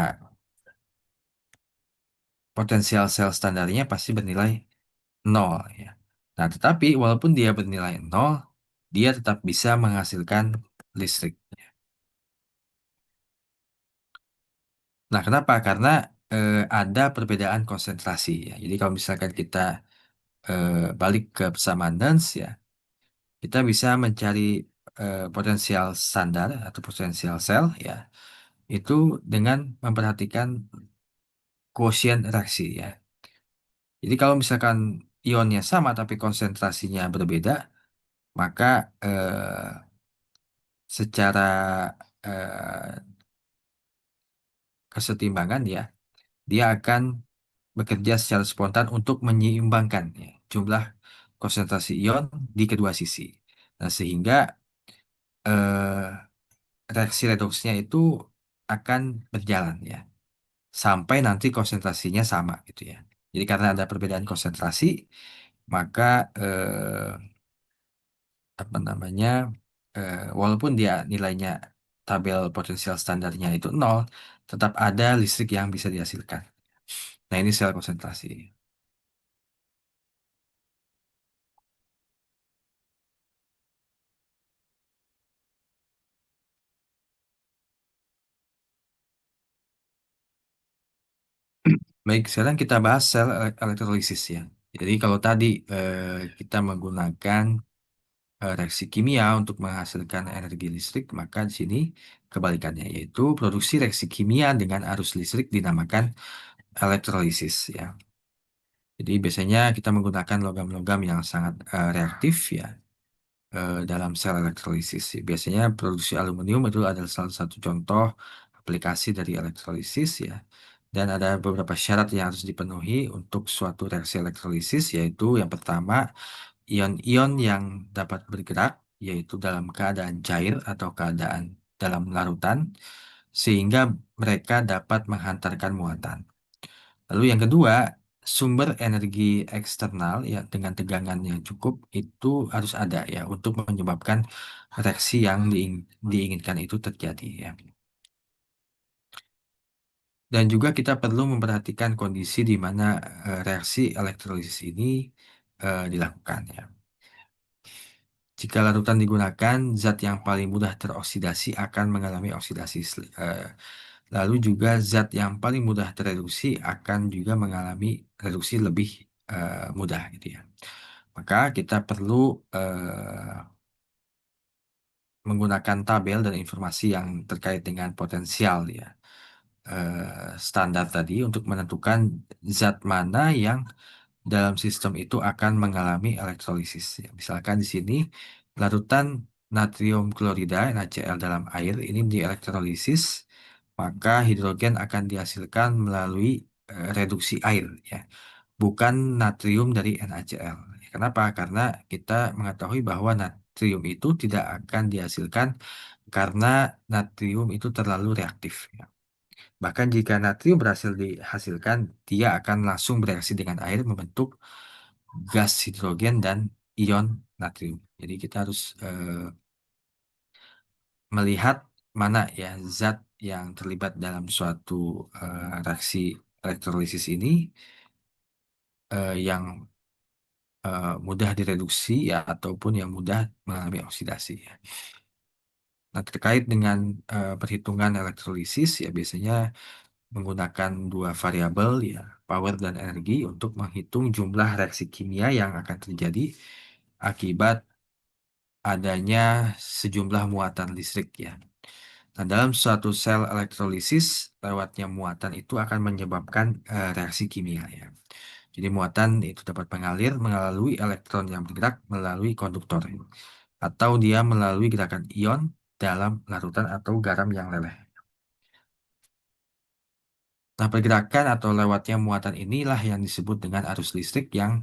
potensial sel standarnya pasti bernilai nol ya. Nah, tetapi walaupun dia bernilai nol, dia tetap bisa menghasilkan listrik. Nah, kenapa? Karena ada perbedaan konsentrasi ya. Jadi kalau misalkan kita eh, balik ke persamaan Nernst ya, kita bisa mencari potensial standar atau potensial sel ya, itu dengan memperhatikan quotient reaksi ya. Jadi kalau misalkan ionnya sama tapi konsentrasinya berbeda, maka secara eh, kesetimbangan ya, dia akan bekerja secara spontan untuk menyeimbangkan ya, jumlah konsentrasi ion di kedua sisi. Nah, sehingga reaksi redoksnya itu akan berjalan ya, sampai nanti konsentrasinya sama gitu ya. Jadi karena ada perbedaan konsentrasi, maka apa namanya, walaupun dia nilainya tabel potensial standarnya itu nol, tetap ada listrik yang bisa dihasilkan. Nah, ini sel konsentrasi. Baik, sekarang kita bahas sel elektrolisis ya. Jadi kalau tadi kita menggunakan reaksi kimia untuk menghasilkan energi listrik, maka di sini kebalikannya, yaitu produksi reaksi kimia dengan arus listrik dinamakan elektrolisis ya. Jadi biasanya kita menggunakan logam-logam yang sangat reaktif ya dalam sel elektrolisis. Biasanya produksi aluminium itu adalah salah satu contoh aplikasi dari elektrolisis ya. Dan ada beberapa syarat yang harus dipenuhi untuk suatu reaksi elektrolisis, yaitu yang pertama, ion-ion yang dapat bergerak, yaitu dalam keadaan cair atau keadaan dalam larutan, sehingga mereka dapat menghantarkan muatan. Lalu yang kedua, sumber energi eksternal ya dengan tegangan yang cukup itu harus ada ya untuk menyebabkan reaksi yang diinginkan itu terjadi ya. Dan juga kita perlu memperhatikan kondisi di mana reaksi elektrolisis ini dilakukan ya. Jika larutan digunakan, zat yang paling mudah teroksidasi akan mengalami oksidasi. Lalu juga zat yang paling mudah tereduksi akan juga mengalami reduksi lebih mudah gitu ya. Maka kita perlu menggunakan tabel dan informasi yang terkait dengan potensial ya standar tadi untuk menentukan zat mana yang dalam sistem itu akan mengalami elektrolisis. Ya, misalkan di sini larutan natrium klorida NaCl dalam air ini dielektrolisis, maka hidrogen akan dihasilkan melalui reduksi air ya, bukan natrium dari NaCl. Kenapa? Karena kita mengetahui bahwa natrium itu tidak akan dihasilkan karena natrium itu terlalu reaktif ya. Bahkan jika natrium berhasil dihasilkan, dia akan langsung bereaksi dengan air membentuk gas hidrogen dan ion natrium. Jadi kita harus melihat mana ya zat yang terlibat dalam suatu reaksi elektrolisis ini yang mudah direduksi ya ataupun yang mudah mengalami oksidasi ya. Nah, terkait dengan perhitungan elektrolisis ya biasanya menggunakan dua variabel ya, power dan energi untuk menghitung jumlah reaksi kimia yang akan terjadi akibat adanya sejumlah muatan listrik ya. Nah, dalam suatu sel elektrolisis, lewatnya muatan itu akan menyebabkan reaksi kimia ya. Jadi muatan itu dapat mengalir melalui elektron yang bergerak melalui konduktor atau dia melalui gerakan ion dalam larutan atau garam yang leleh. Nah, pergerakan atau lewatnya muatan inilah yang disebut dengan arus listrik yang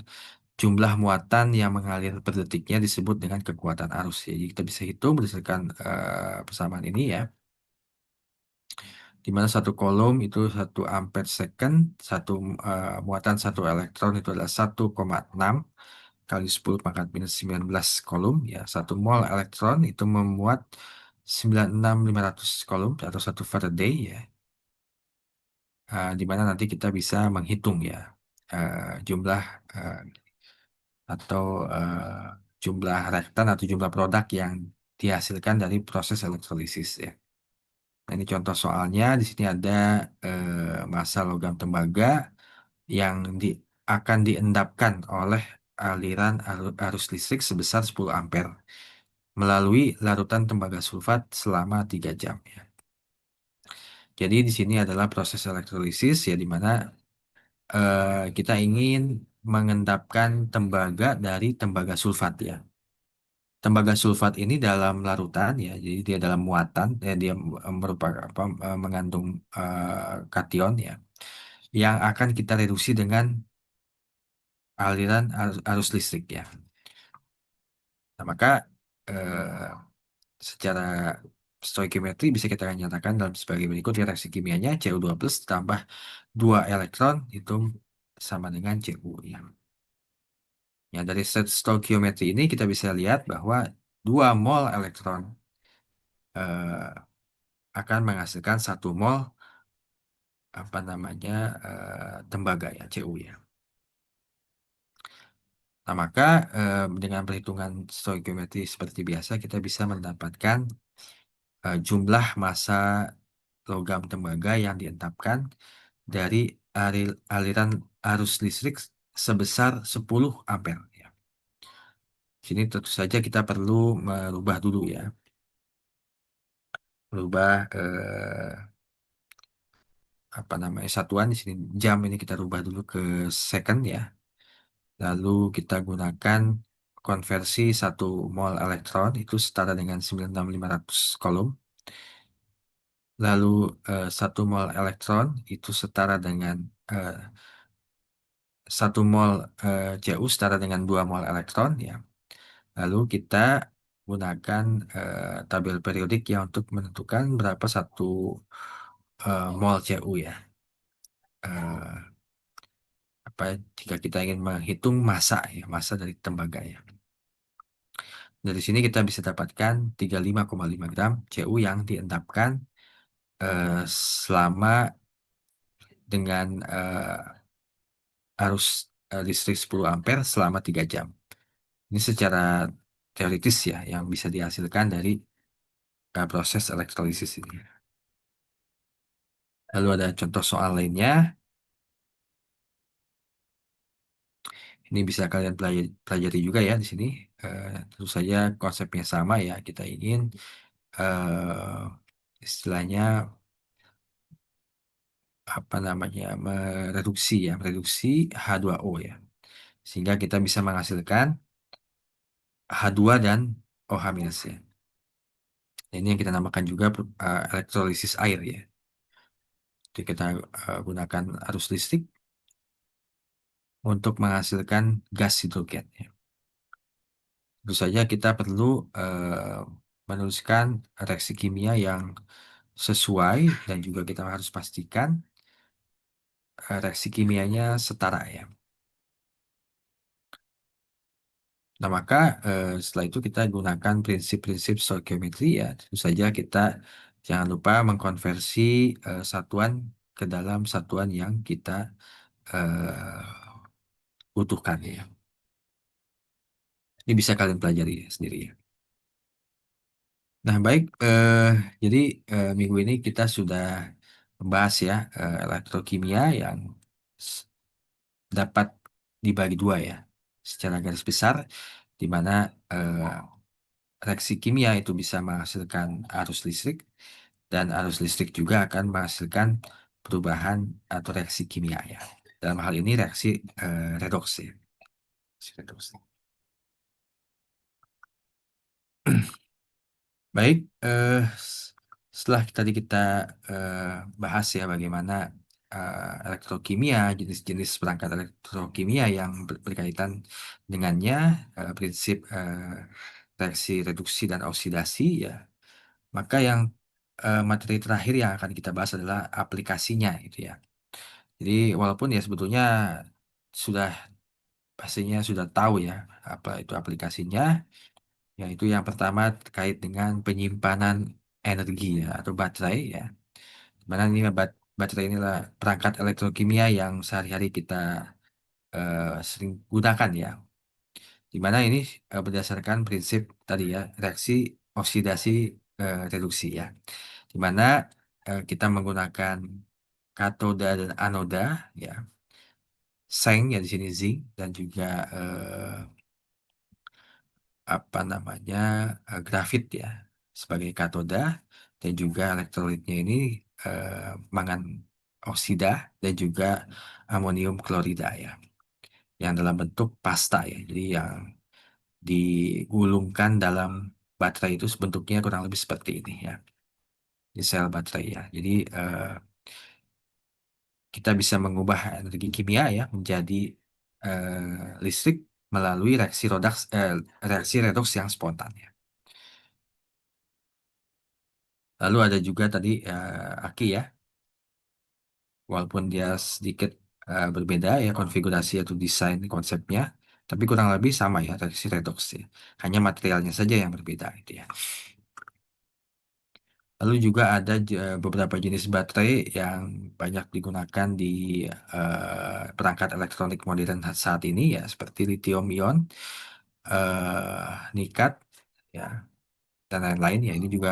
jumlah muatan yang mengalir per detiknya disebut dengan kekuatan arus. Jadi kita bisa hitung berdasarkan persamaan ini ya, di mana satu kolom itu 1 ampere second, satu muatan satu elektron itu adalah 1,6 kali 10 pangkat minus 19 kolom ya. Satu mol elektron itu memuat 96.500 kolom atau 1 Faraday ya. di mana nanti kita bisa menghitung ya jumlah eh, atau jumlah reaktan atau jumlah produk yang dihasilkan dari proses elektrolisis ya. Nah, ini contoh soalnya di sini ada massa logam tembaga yang akan diendapkan oleh aliran arus listrik sebesar 10 ampere melalui larutan tembaga sulfat selama 3 jam ya. Jadi di sini adalah proses elektrolisis ya di mana kita ingin mengendapkan tembaga dari tembaga sulfat ya. Tembaga sulfat ini dalam larutan ya, jadi dia dalam muatan ya dia merupakan apa mengandung kation ya yang akan kita reduksi dengan aliran arus listrik ya. Nah, maka eh, secara stoichiometri bisa kita nyatakan dalam sebagai berikut ya, reaksi kimianya Cu2 plus tambah 2 elektron itu sama dengan Cu ya. Ya, dari set stoichiometri ini kita bisa lihat bahwa 2 mol elektron eh, akan menghasilkan 1 mol apa namanya tembaga ya Cu ya. Nah, maka dengan perhitungan stoichiometri seperti biasa kita bisa mendapatkan jumlah massa logam tembaga yang dientapkan dari aliran arus listrik sebesar 10 ampere ya. Sini tentu saja kita perlu merubah dulu ya. Merubah apa namanya satuan di sini jam ini kita rubah dulu ke second ya. Lalu kita gunakan konversi 1 mol elektron itu setara dengan 96.500 kolom. Lalu 1 mol elektron itu setara dengan 1 mol Cu setara dengan 2 mol elektron ya. Lalu kita gunakan tabel periodik ya untuk menentukan berapa 1 mol Cu ya. Eh, apa jika kita ingin menghitung massa ya, massa dari tembaga ya. Dari sini kita bisa dapatkan 35,5 gram Cu yang diendapkan selama dengan arus listrik 10 ampere selama 3 jam. Ini secara teoritis ya yang bisa dihasilkan dari proses elektrolisis ini. Lalu ada contoh soal lainnya. Ini bisa kalian pelajari juga ya di sini. Tentu saja konsepnya sama ya. Kita ingin istilahnya apa namanya mereduksi H2O ya. Sehingga kita bisa menghasilkan H2 dan OH minus ya. Ini yang kita namakan juga elektrolisis air ya. Jadi kita gunakan arus listrik untuk menghasilkan gas hidrogen ya. Tentu saja kita perlu menuliskan reaksi kimia yang sesuai dan juga kita harus pastikan reaksi kimianya setara ya. Nah, maka setelah itu kita gunakan prinsip-prinsip stoichiometri ya. Tentu saja kita jangan lupa mengkonversi satuan ke dalam satuan yang kita butuhkan ya. Ini bisa kalian pelajari sendiri ya. Nah, baik. Jadi minggu ini kita sudah membahas ya elektrokimia yang s- dapat dibagi dua ya, secara garis besar, di mana eh, reaksi kimia itu bisa menghasilkan arus listrik dan arus listrik juga akan menghasilkan perubahan atau reaksi kimia ya. Dalam hal ini reaksi redoks ya. Reaksi redoks. Baik, setelah tadi kita eh, bahas ya bagaimana elektrokimia, jenis-jenis perangkat elektrokimia yang berkaitan dengannya, prinsip reaksi reduksi dan oksidasi ya. Maka yang materi terakhir yang akan kita bahas adalah aplikasinya itu ya. Jadi walaupun ya sebetulnya sudah pastinya sudah tahu ya apa itu aplikasinya, yaitu yang pertama terkait dengan penyimpanan energi ya atau baterai ya. Mana ini baterai inilah perangkat elektrokimia yang sehari-hari kita sering gunakan ya. Di mana ini berdasarkan prinsip tadi ya, reaksi oksidasi reduksi ya. Di mana kita menggunakan katoda dan anoda ya, seng ya di sini zinc dan juga apa namanya grafit ya sebagai katoda dan juga elektrolitnya ini mangan oksida dan juga amonium klorida ya yang dalam bentuk pasta ya. Jadi yang digulungkan dalam baterai itu bentuknya kurang lebih seperti ini ya di sel baterai ya. Jadi kita bisa mengubah energi kimia ya menjadi listrik melalui reaksi redoks yang spontan ya. Lalu ada juga tadi aki ya, walaupun dia sedikit berbeda ya konfigurasi atau desain konsepnya, tapi kurang lebih sama ya reaksi redoks ya. Hanya materialnya saja yang berbeda itu ya. Lalu juga ada beberapa jenis baterai yang banyak digunakan di perangkat elektronik modern saat ini ya, seperti lithium ion, nikat, ya, dan lain-lain ya. Ini juga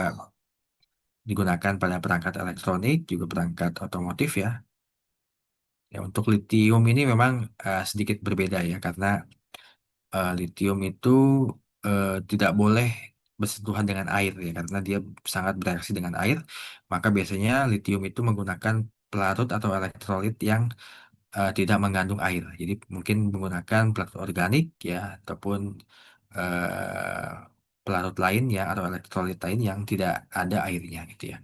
digunakan pada perangkat elektronik, juga perangkat otomotif ya. Ya, untuk lithium ini memang sedikit berbeda ya, karena lithium itu tidak boleh bersentuhan dengan air ya karena dia sangat bereaksi dengan air maka biasanya lithium itu menggunakan pelarut atau elektrolit yang tidak mengandung air jadi mungkin menggunakan pelarut organik ya ataupun eh, pelarut lain ya atau elektrolit lain yang tidak ada airnya gitu ya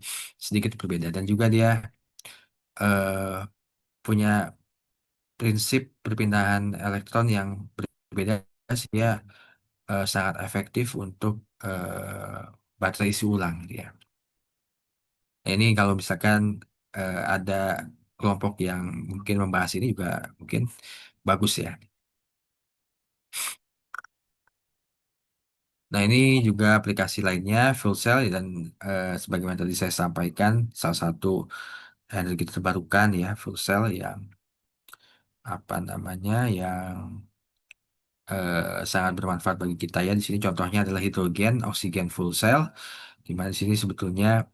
sedikit berbeda dan juga dia eh, punya prinsip perpindahan elektron yang berbeda sehingga sangat efektif untuk baterai isi ulang gitu ya. Nah, ini kalau misalkan ada kelompok yang mungkin membahas ini juga mungkin bagus ya. Nah, ini juga aplikasi lainnya, fuel cell dan sebagaimana tadi saya sampaikan, salah satu energi terbarukan ya, fuel cell yang apa namanya, yang sangat bermanfaat bagi kita ya. Di sini contohnya adalah hidrogen, oksigen fuel cell, di mana di sini sebetulnya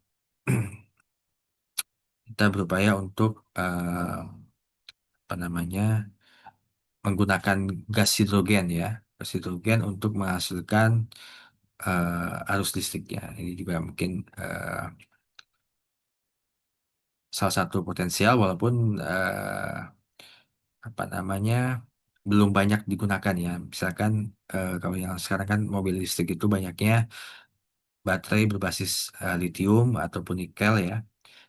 kita berupaya untuk apa namanya menggunakan gas hidrogen ya gas hidrogen untuk menghasilkan arus listrik ya ini juga mungkin salah satu potensial walaupun apa namanya belum banyak digunakan ya misalkan kalau yang sekarang kan mobil listrik itu banyaknya baterai berbasis lithium ataupun nikel ya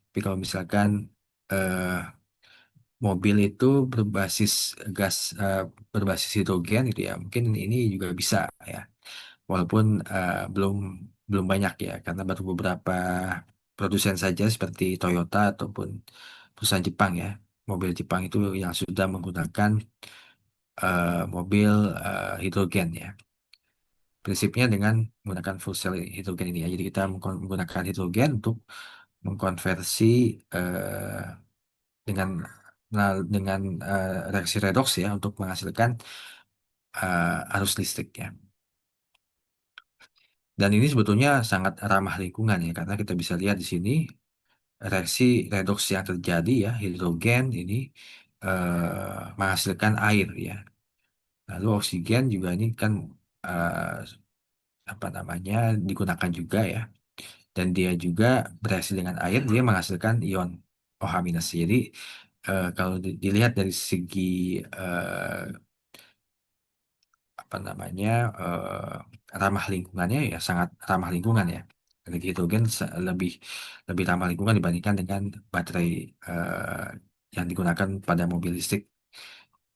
tapi kalau misalkan eh, mobil itu berbasis gas berbasis hidrogen gitu ya mungkin ini juga bisa ya walaupun belum belum banyak ya karena baru beberapa produsen saja seperti Toyota ataupun perusahaan Jepang ya mobil Jepang itu yang sudah menggunakan mobil hidrogen ya prinsipnya dengan menggunakan fuel cell hidrogen ini ya jadi kita menggunakan hidrogen untuk mengkonversi eh, dengan dengan reaksi redoks ya untuk menghasilkan arus listrik ya. Dan ini sebetulnya sangat ramah lingkungan ya karena kita bisa lihat di sini reaksi redoks yang terjadi ya hidrogen ini menghasilkan air ya. Lalu oksigen juga ini kan eh, apa namanya digunakan juga ya dan dia juga bereaksi dengan air dia menghasilkan ion OH minus. Jadi kalau dilihat dari segi eh, apa namanya ramah lingkungannya ya sangat ramah lingkungan ya. Energi hidrogen lebih lebih ramah lingkungan dibandingkan dengan baterai yang digunakan pada mobil listrik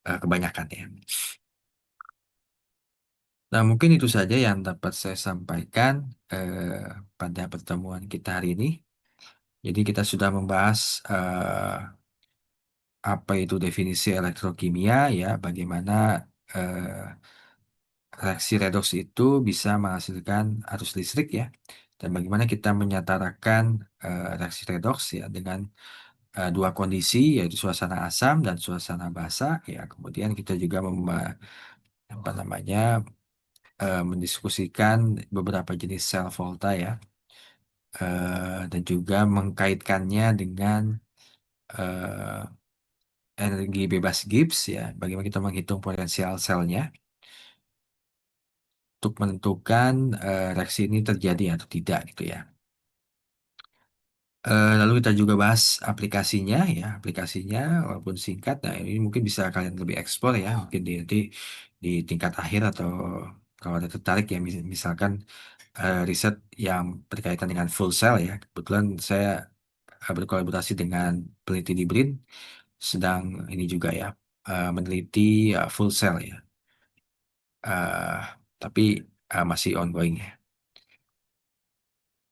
kebanyakan ya. Nah, mungkin itu saja yang dapat saya sampaikan pada pertemuan kita hari ini. Jadi kita sudah membahas apa itu definisi elektrokimia ya, bagaimana eh, reaksi redoks itu bisa menghasilkan arus listrik ya. Dan bagaimana kita menyatarakan reaksi redoks ya dengan dua kondisi yaitu suasana asam dan suasana basah ya. Kemudian kita juga apa namanya mendiskusikan beberapa jenis sel volta ya, dan juga mengkaitkannya dengan eh, energi bebas Gibbs ya, bagaimana kita menghitung potensial selnya untuk menentukan reaksi ini terjadi atau tidak gitu ya. Lalu kita juga bahas aplikasinya ya, aplikasinya walaupun singkat, nah ini mungkin bisa kalian lebih eksplor ya, mungkin nanti di tingkat akhir atau kalau ada tertarik ya, misalkan riset yang berkaitan dengan full cell ya. Kebetulan saya berkolaborasi dengan peneliti di BRIN, sedang ini juga ya, meneliti full cell ya. Eh, tapi masih ongoing ya.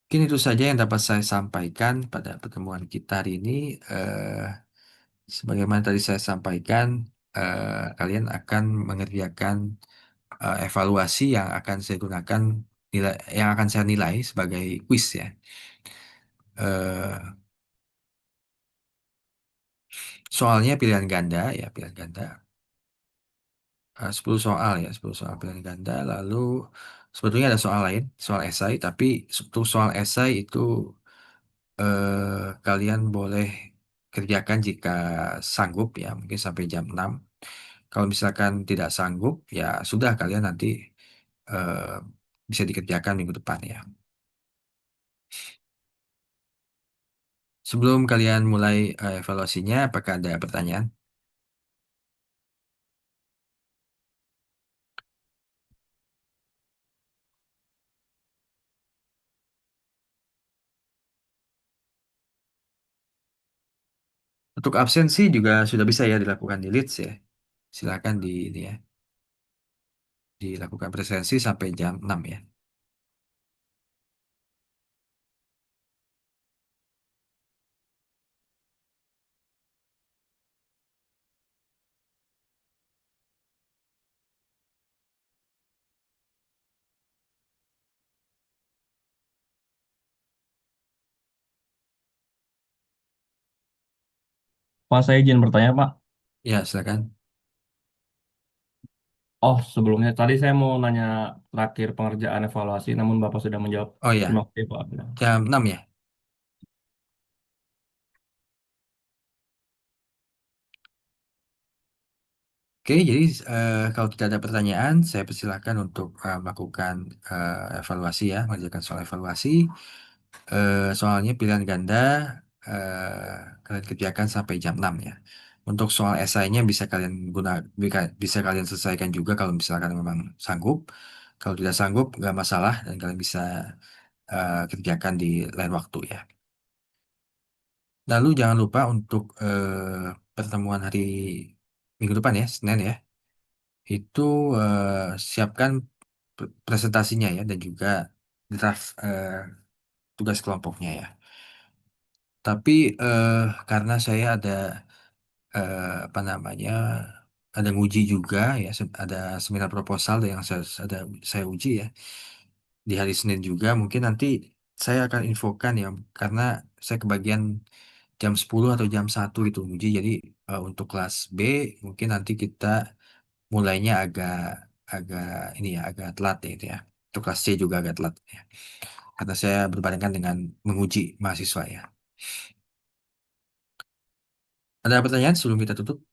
Mungkin itu saja yang dapat saya sampaikan pada pertemuan kita hari ini. Eh, Sebagaimana tadi saya sampaikan, kalian akan mengerjakan evaluasi yang akan saya gunakan, yang akan saya nilai sebagai quiz ya. Eh, Soalnya pilihan ganda ya, pilihan ganda. 10 soal ya, 10 soal pilihan ganda. Lalu sebetulnya ada soal lain, soal esai, tapi untuk soal esai itu kalian boleh kerjakan jika sanggup ya, mungkin sampai jam 6. Kalau misalkan tidak sanggup, ya sudah kalian nanti eh, bisa dikerjakan minggu depan ya. Sebelum kalian mulai evaluasinya, apakah ada pertanyaan? Untuk absensi juga sudah bisa ya dilakukan di Leeds ya. Silakan ini ya, dilakukan presensi sampai jam 6 ya. Pak, saya izin bertanya, Pak. Ya, silakan. Oh, sebelumnya tadi saya mau nanya terakhir pengerjaan evaluasi, namun Bapak sudah menjawab. Oh Terima ya, kasih, Pak. jam 6 ya. Oke, jadi kalau tidak ada pertanyaan, saya persilahkan untuk melakukan evaluasi ya, mengerjakan soal evaluasi. Soalnya pilihan ganda kalian kerjakan sampai jam 6 ya. Untuk soal esainya bisa kalian bisa kalian selesaikan juga kalau misalkan memang sanggup. Kalau tidak sanggup, nggak masalah dan kalian bisa kerjakan di lain waktu ya. Lalu jangan lupa untuk pertemuan hari minggu depan ya, Senin ya. Itu siapkan presentasinya ya dan juga draft tugas kelompoknya ya. Tapi karena saya ada apa namanya ada nguji juga ya, ada seminar proposal yang saya uji ya di hari Senin juga. Mungkin nanti saya akan infokan ya, karena saya kebagian jam 10 atau jam 1 itu uji. Jadi untuk kelas B mungkin nanti kita mulainya agak agak ini ya, agak telat ya itu ya. Untuk kelas C juga agak telat ya. Karena saya berbarengan dengan menguji mahasiswa ya. Ada pertanyaan sebelum kita tutup?